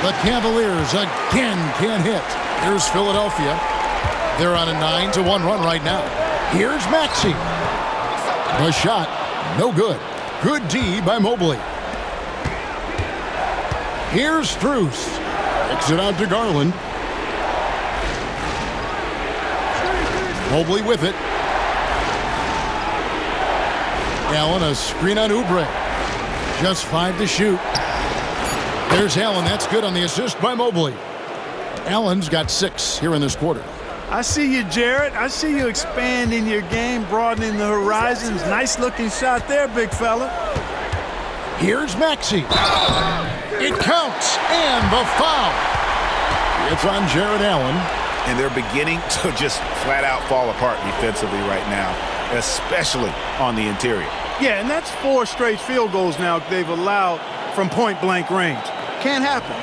The Cavaliers again can't hit. Here's Philadelphia. They're on a 9-1 run right now. Here's Maxey. The shot, no good. Good D by Mobley. Here's Strus. Kicks it out to Garland. Mobley with it. Allen, a screen on Oubre. Just 5 to shoot. There's Allen. That's good on the assist by Mobley. Allen's got 6 here in this quarter. I see you, Jarrett. I see you expanding your game, broadening the horizons. Nice looking shot there, big fella. Here's Maxey. It counts, and the foul. It's on Jarrett Allen. And they're beginning to just flat out fall apart defensively right now, especially on the interior. Yeah, and that's 4 straight field goals now they've allowed from point-blank range. Can't happen.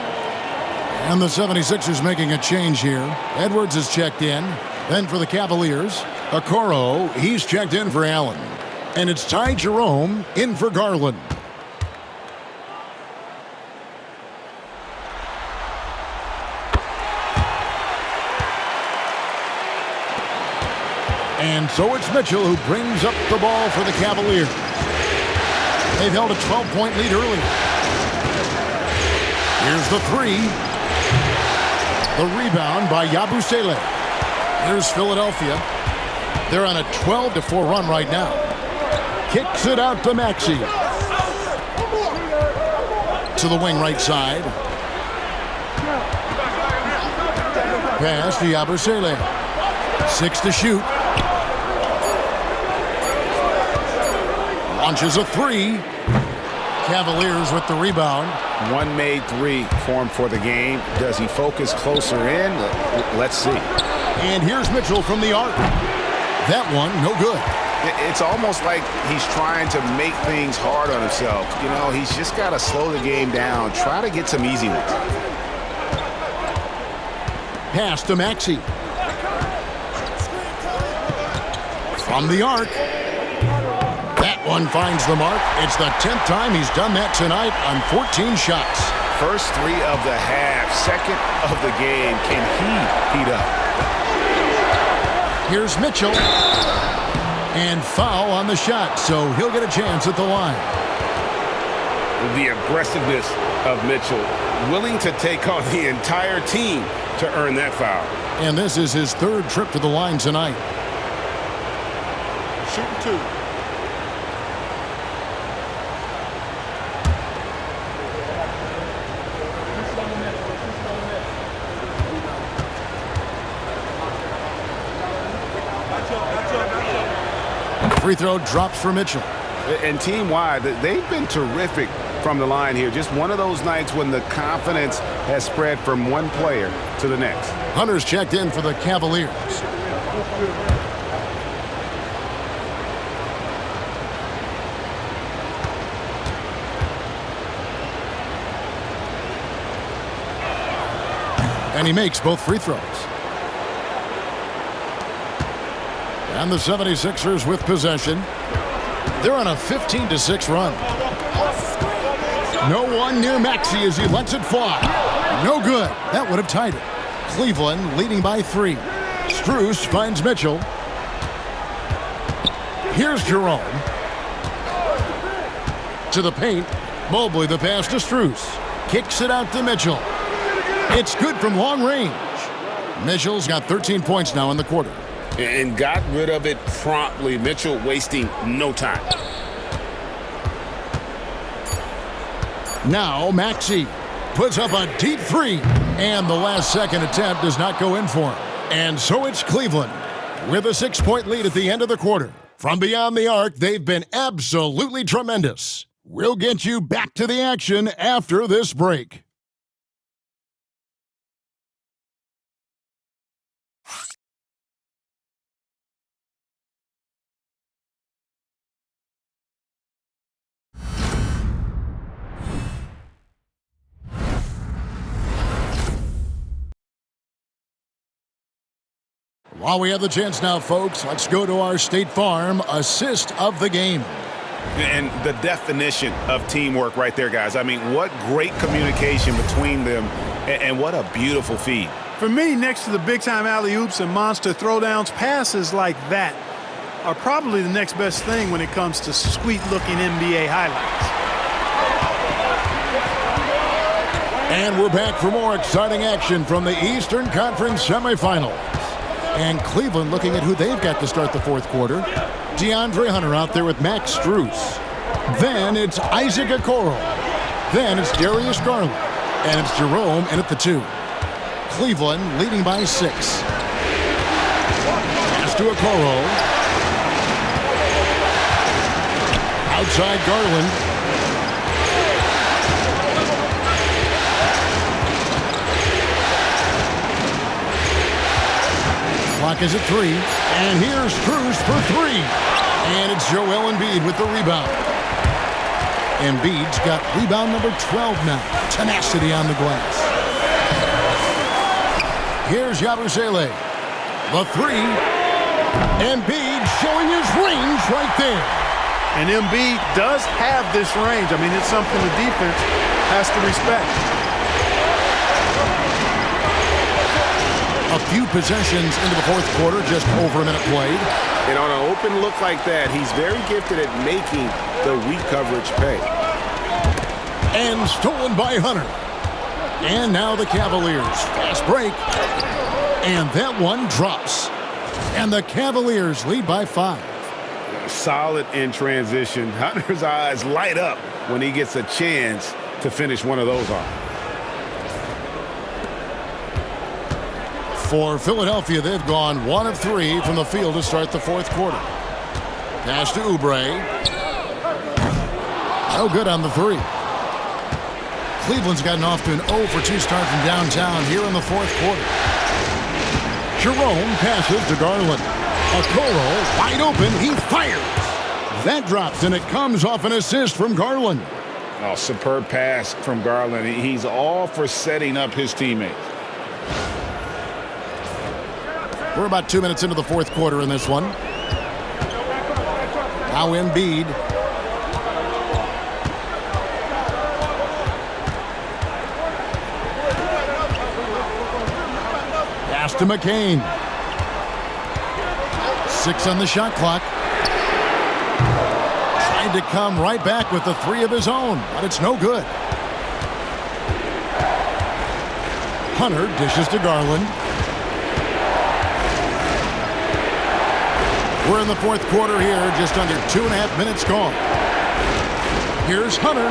And the 76ers making a change here. Edwards is checked in. Then for the Cavaliers, Okoro, he's checked in for Allen. And it's Ty Jerome in for Garland. And so it's Mitchell who brings up the ball for the Cavaliers. They've held a 12-point lead early. Here's the 3. The rebound by Yabusele. Here's Philadelphia. They're on a 12-4 run right now. Kicks it out to Maxey. To the wing right side. Pass to Yabusele. 6 to shoot. Launches a 3. Cavaliers with the rebound. One made 3 formed for the game. Does he focus closer in? Let's see. And here's Mitchell from the arc. That one, no good. It's almost like he's trying to make things hard on himself. You know, he's just got to slow the game down. Try to get some easy ones. pass to Maxey. From the arc. That one finds the mark. It's the 10th time he's done that tonight on 14 shots. First 3 of the half, second of the game. Can he heat up? Here's Mitchell. And foul on the shot, so he'll get a chance at the line. The aggressiveness of Mitchell, willing to take on the entire team to earn that foul. And this is his 3rd trip to the line tonight. Shooting 2. Free throw drops for Mitchell. And team-wide, they've been terrific from the line here. Just one of those nights when the confidence has spread from one player to the next. Hunter's checked in for the Cavaliers. And he makes both free throws. And the 76ers with possession. They're on a 15-6 run. No one near Maxey as he lets it fly. No good. That would have tied it. Cleveland leading by 3. Strus finds Mitchell. Here's Jerome. To the paint. Mobley the pass to Strus. Kicks it out to Mitchell. It's good from long range. Mitchell's got 13 points now in the quarter. And got rid of it promptly. Mitchell wasting no time. Now Maxey puts up a deep 3. And the last second attempt does not go in for him. And so it's Cleveland with a 6-point lead at the end of the quarter. From beyond the arc, they've been absolutely tremendous. We'll get you back to the action after this break. While we have the chance now, folks, let's go to our State Farm assist of the game. And the definition of teamwork right there, guys. I mean, what great communication between them, and what a beautiful feed. For me, next to the big-time alley-oops and monster throwdowns, passes like that are probably the next best thing when it comes to sweet-looking NBA highlights. And we're back for more exciting action from the Eastern Conference Semifinals. And Cleveland looking at who they've got to start the 4th quarter. DeAndre Hunter out there with Max Strus. Then it's Isaac Okoro. Then it's Darius Garland. And it's Jerome in at the 2. Cleveland leading by 6. Pass to Okoro. Outside Garland. Clock is at 3. And here's Strus for 3. And it's Joel Embiid with the rebound. Embiid's got rebound number 12 now. Tenacity on the glass. Here's Yabusele. The 3. Embiid showing his range right there. And Embiid does have this range. I mean, it's something the defense has to respect. A few possessions into the 4th quarter, just over a minute played. And on an open look like that, he's very gifted at making the weak coverage pay. And stolen by Hunter. And now the Cavaliers. Fast break. And that one drops. And the Cavaliers lead by 5. Solid in transition. Hunter's eyes light up when he gets a chance to finish one of those off. For Philadelphia, they've gone 1 of 3 from the field to start the 4th quarter. Pass to Oubre. No good on the 3. Cleveland's gotten off to an 0 for 2 start from downtown here in the 4th quarter. Jerome passes to Garland. Okoro wide open. He fires. That drops, and it comes off an assist from Garland. Oh, superb pass from Garland. He's all for setting up his teammates. We're about 2 minutes into the fourth quarter in this one. Now Embiid. Pass to McCain. 6 on the shot clock. Tried to come right back with the 3 of his own, but it's no good. Hunter dishes to Garland. We're in the fourth quarter here, just under 2.5 minutes gone. Here's Hunter.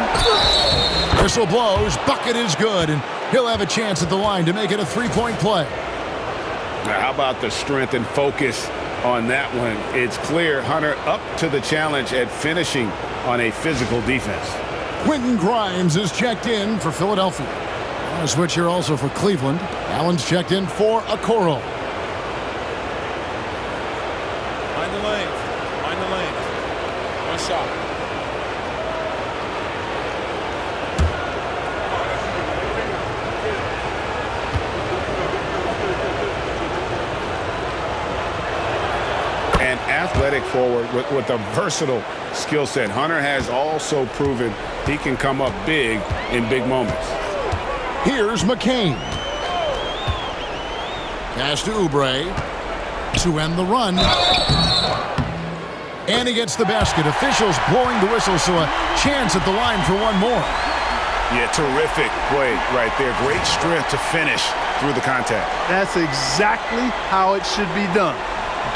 Whistle blows, bucket is good, and he'll have a chance at the line to make it a 3-point play. Now, how about the strength and focus on that one? It's clear Hunter up to the challenge at finishing on a physical defense. Quentin Grimes is checked in for Philadelphia. On a switch here also for Cleveland. Allen's checked in for Okoro. Mind the lanes. Mind the lanes. One shot. An athletic forward with a versatile skill set. Hunter has also proven he can come up big in big moments. Here's McCain. Pass to Oubre to end the run. And he gets the basket. Officials blowing the whistle, so a chance at the line for one more. Yeah, terrific play right there. Great strength to finish through the contact. That's exactly how it should be done.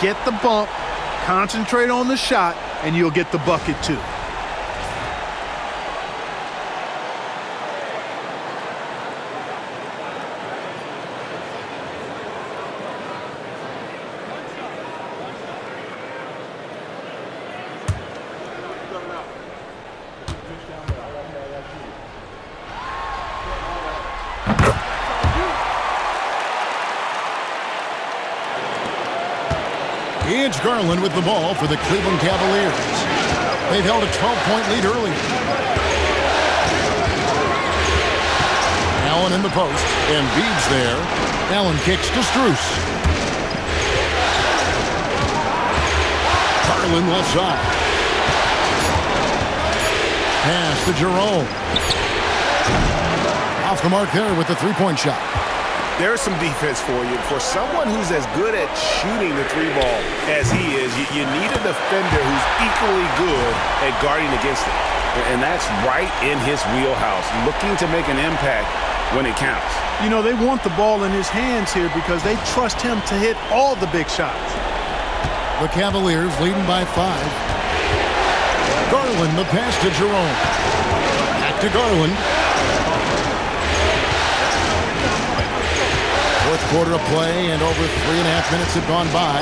Get the bump, concentrate on the shot, and you'll get the bucket too. It's Garland with the ball for the Cleveland Cavaliers. They've held a 12-point lead early. Allen in the post. Embiid's there. Allen kicks to Strus. Garland left side. Pass to Jerome. Off the mark there with the three-point shot. There's some defense for you. For someone who's as good at shooting the three ball as he is, you need a defender who's equally good at guarding against it. And that's right in his wheelhouse, looking to make an impact when it counts. You know, they want the ball in his hands here because they trust him to hit all the big shots. The Cavaliers leading by 5. Garland, the pass to Jerome. Back to Garland. Fourth quarter of play, and over 3.5 minutes have gone by.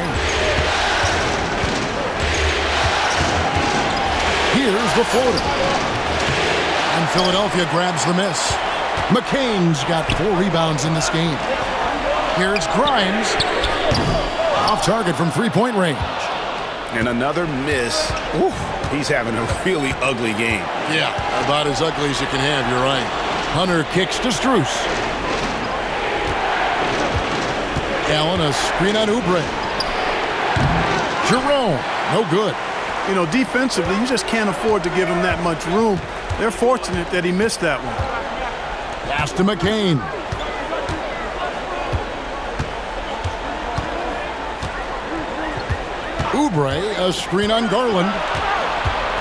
Here's the floater. And Philadelphia grabs the miss. McCain's got 4 rebounds in this game. Here's Grimes. Off target from three-point range. And another miss. Ooh, he's having a really ugly game. Yeah, about as ugly as you can have, you're right. Hunter kicks to Strus. Allen, a screen on Oubre. Jerome, no good. You know, defensively, you just can't afford to give him that much room. They're fortunate that he missed that one. Pass to McCain. Oubre, a screen on Garland.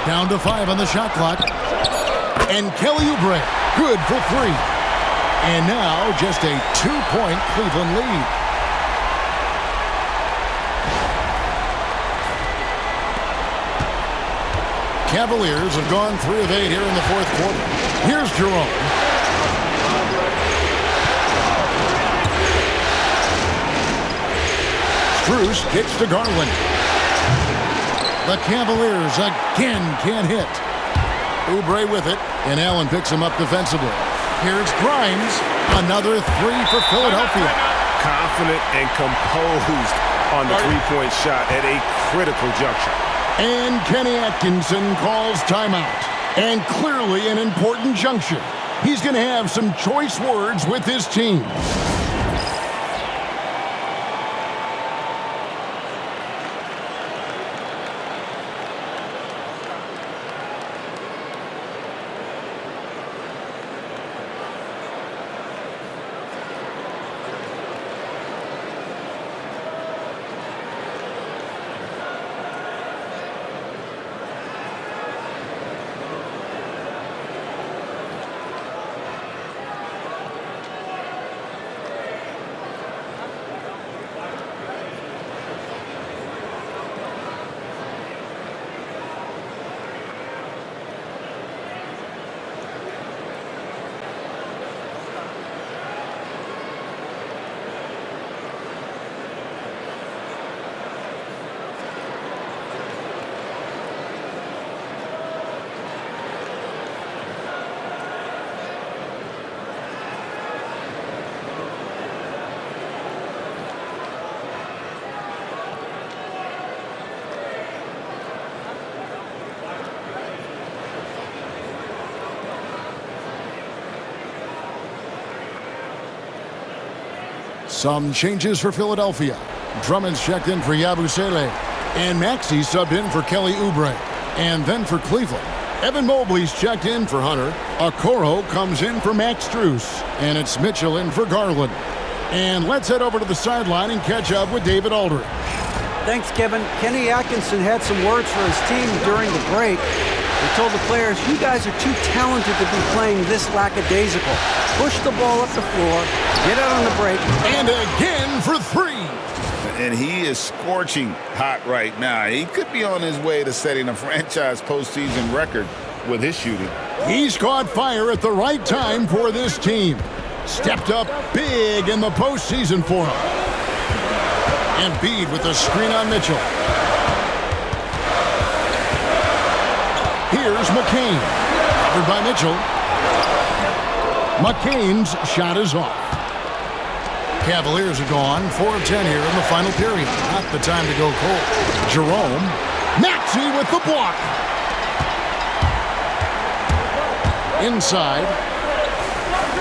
Down to 5 on the shot clock. And Kelly Oubre, good for 3. And now just a 2-point Cleveland lead. Cavaliers have gone 3 of 8 here in the fourth quarter. Here's Jerome. Strus kicks to Garland. The Cavaliers again can't hit. Oubre with it, and Allen picks him up defensively. Here's Grimes. Another 3 for Philadelphia. Confident and composed on the three-point shot at a critical juncture. And Kenny Atkinson calls timeout. And clearly an important juncture. He's going to have some choice words with his team. Some changes for Philadelphia. Drummond's checked in for Yabusele. And Maxey subbed in for Kelly Oubre. And then for Cleveland, Evan Mobley's checked in for Hunter. Okoro comes in for Max Strus. And it's Mitchell in for Garland. And let's head over to the sideline and catch up with David Aldridge. Thanks, Kevin. Kenny Atkinson had some words for his team during the break. He told the players, you guys are too talented to be playing this lackadaisical. Push the ball up the floor, get out on the break. And again for three. And he is scorching hot right now. He could be on his way to setting a franchise postseason record with his shooting. He's caught fire at the right time for this team. Stepped up big in the postseason for him. And Embiid with the screen on Mitchell. Here's McCain. Covered by Mitchell. McCain's shot is off. Cavaliers are gone 4 of 10 here in the final period. Not the time to go cold. Jerome. Maxey with the block. Inside.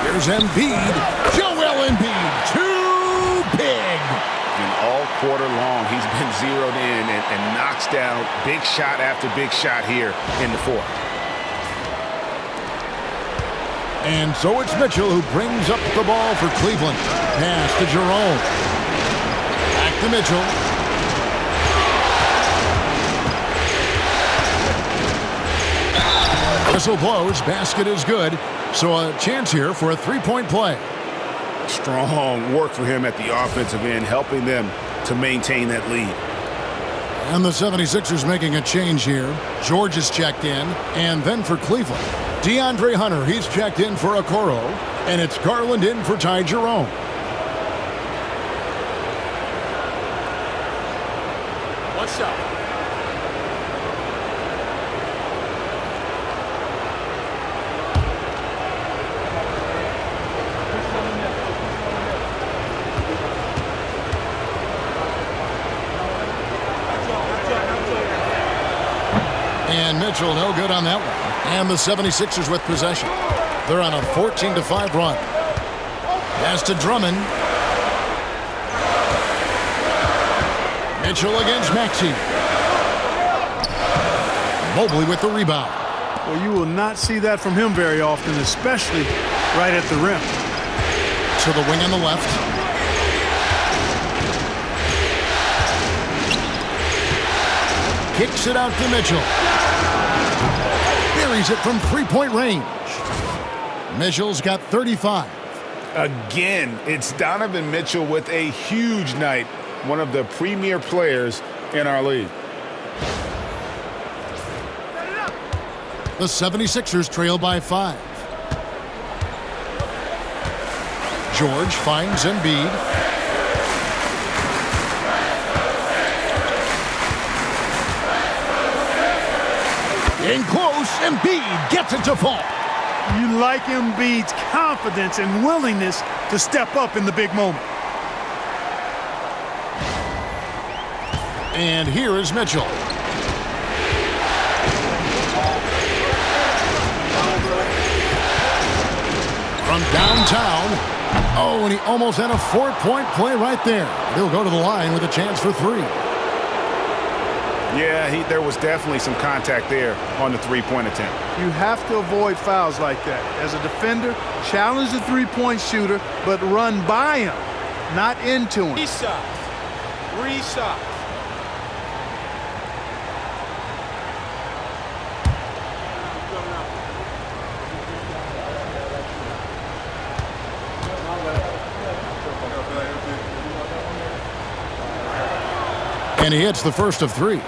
Here's Embiid. Joel Embiid. Too big. And all quarter long, he's been zeroed in and knocks down big shot after big shot here in the fourth. And so it's Mitchell who brings up the ball for Cleveland. Pass to Jerome. Back to Mitchell. Whistle blows. Basket is good. So a chance here for a three-point play. Strong work for him at the offensive end, helping them to maintain that lead. And the 76ers making a change here. George is checked in. And then for Cleveland, DeAndre Hunter, he's checked in for Okoro. And it's Garland in for Ty Jerome. One shot. And Mitchell, no good on that one. And the 76ers with possession. They're on a 14-5 run. Pass to Drummond. Mitchell against Maxey. Mobley with the rebound. Well, you will not see that from him very often, especially right at the rim. To the wing on the left. Kicks it out to Mitchell. Buries it from three-point range. Mitchell's got 35. Again, it's Donovan Mitchell with a huge night. One of the premier players in our league. The 76ers trail by 5. George finds Embiid. In close, Embiid gets it to fall. You like Embiid's confidence and willingness to step up in the big moment. And here is Mitchell. From downtown. Oh, and he almost had a 4-point play right there. He'll go to the line with a chance for 3. Yeah, there was definitely some contact there on the three-point attempt. You have to avoid fouls like that. As a defender, challenge the three-point shooter, but run by him, not into him. 3 shots. 3 shots. And he hits the first of 3.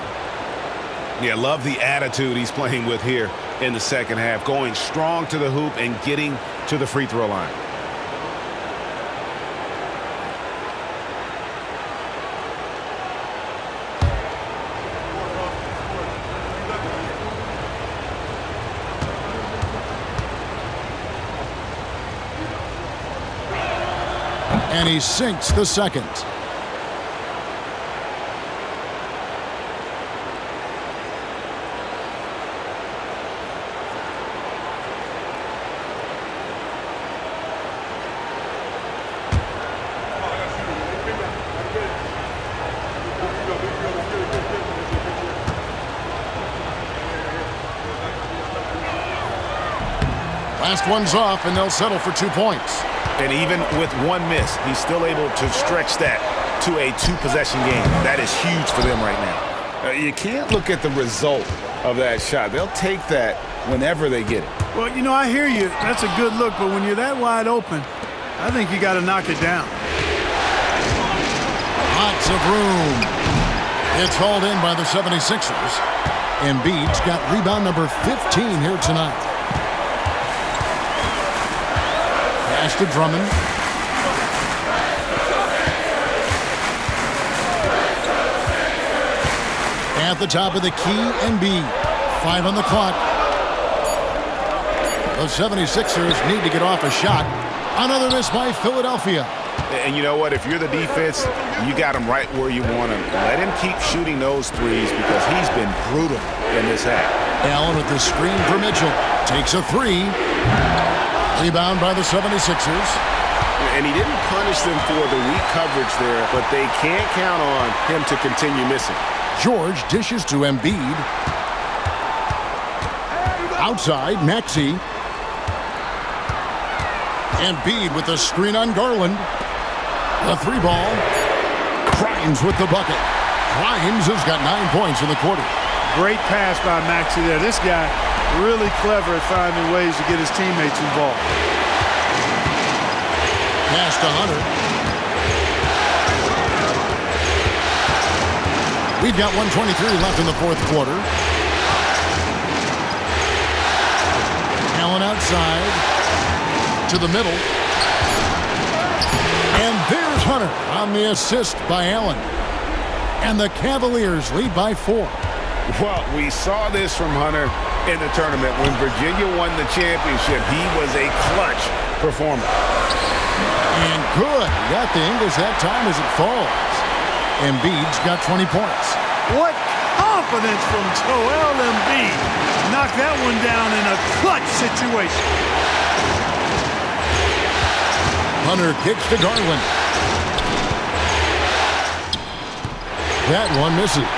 Yeah, love the attitude he's playing with here in the second half. Going strong to the hoop and getting to the free throw line. And he sinks the second. Last one's off, and they'll settle for 2 points. And even with one miss, he's still able to stretch that to a 2-possession game. That is huge for them right now. You can't look at the result of that shot. They'll take that whenever they get it. Well, you know, I hear you. That's a good look, but when you're that wide open, I think you got to knock it down. Lots of room. It's hauled in by the 76ers. Embiid's got rebound number 15 here tonight. Pass to Drummond. At the top of the key, Embiid. 5 on the clock. The 76ers need to get off a shot. Another miss by Philadelphia. And you know what? If you're the defense, you got him right where you want him. Let him keep shooting those threes because he's been brutal in this half. Allen with the screen for Mitchell. Takes a 3. Rebound by the 76ers. And he didn't punish them for the weak coverage there, but they can't count on him to continue missing. George dishes to Embiid. Outside, Maxey. Embiid with the screen on Garland. The 3 ball. Grimes with the bucket. Grimes has got 9 points in the quarter. Great pass by Maxey there. This guy really clever at finding ways to get his teammates involved. Pass to Hunter. We've got 1:23 left in the fourth quarter. Allen outside to the middle. And there's Hunter on the assist by Allen. And the Cavaliers lead by 4. Well, we saw this from Hunter in the tournament. When Virginia won the championship, he was a clutch performer. And good. He got the English that time as it falls. Embiid's got 20 points. What confidence from Joel Embiid. Knocked that one down in a clutch situation. Hunter kicks to Garland. That one misses.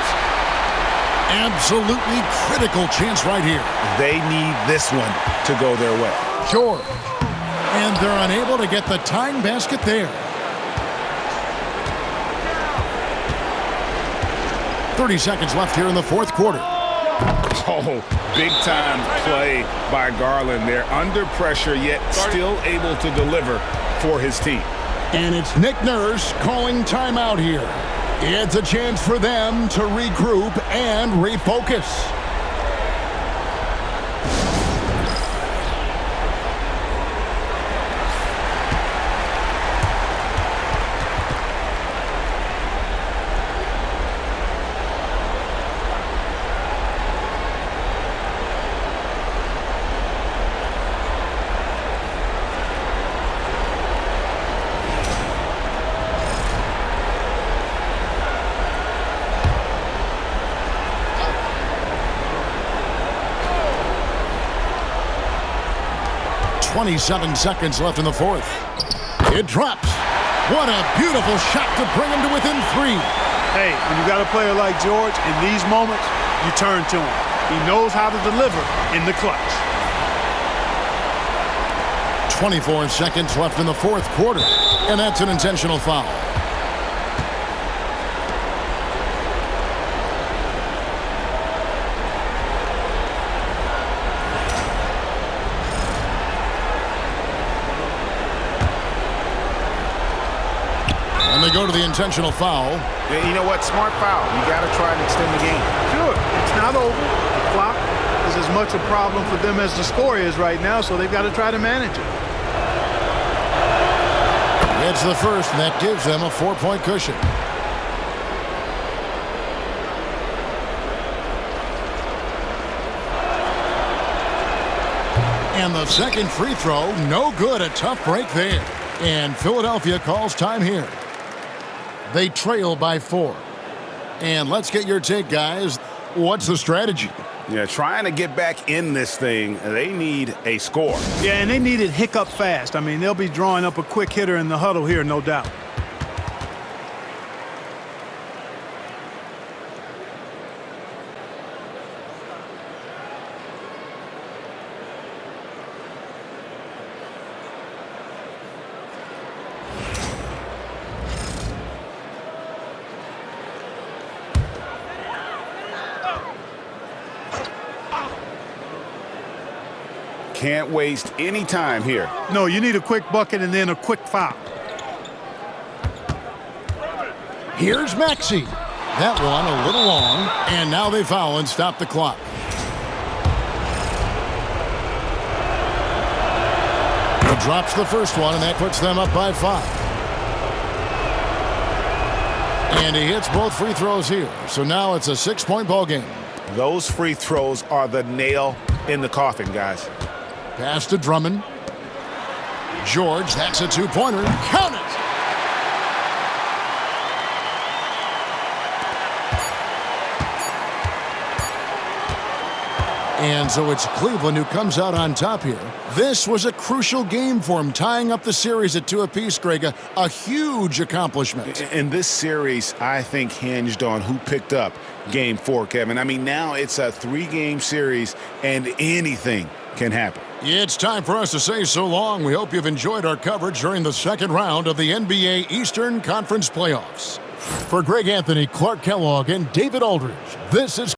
Absolutely critical chance right here. They need this one to go their way. Sure. And they're unable to get the tying basket there. 30 seconds left here in the fourth quarter. Oh, big-time play by Garland. They're under pressure, yet still able to deliver for his team. And it's Nick Nurse calling timeout here. It's a chance for them to regroup and refocus. .27 seconds left in the fourth. It drops. What a beautiful shot to bring him to within 3. Hey, when you got a player like George, in these moments, you turn to him. He knows how to deliver in the clutch. 24 seconds left in the fourth quarter, and that's an intentional foul. And they go to the intentional foul. Yeah, you know what? Smart foul. You got to try and extend the game. Sure. It's not over. The clock is as much a problem for them as the score is right now, so they've got to try to manage it. It's the first, and that gives them a 4-point cushion. And the second free throw, no good. A tough break there. And Philadelphia calls time here. They trail by 4. And let's get your take, guys. What's the strategy? Yeah, trying to get back in this thing, they need a score. Yeah, and they need it hiccup fast. I mean, they'll be drawing up a quick hitter in the huddle here, no doubt. Can't waste any time here. No, you need a quick bucket and then a quick foul. Here's Maxey. That one a little long, and now they foul and stop the clock. He drops the first one, and that puts them up by 5. And he hits both free throws here. So now it's a 6-point ball game. Those free throws are the nail in the coffin, guys. Pass to Drummond. George, that's a 2-pointer. Count it! And so it's Cleveland who comes out on top here. This was a crucial game for him, tying up the series at 2 apiece, Greg. A huge accomplishment. And this series, I think, hinged on who picked up Game 4, Kevin. I mean, now it's a 3-game series, and anything can happen. It's time for us to say so long. We hope you've enjoyed our coverage during the second round of the NBA Eastern Conference Playoffs. For Greg Anthony, Clark Kellogg, and David Aldridge, this is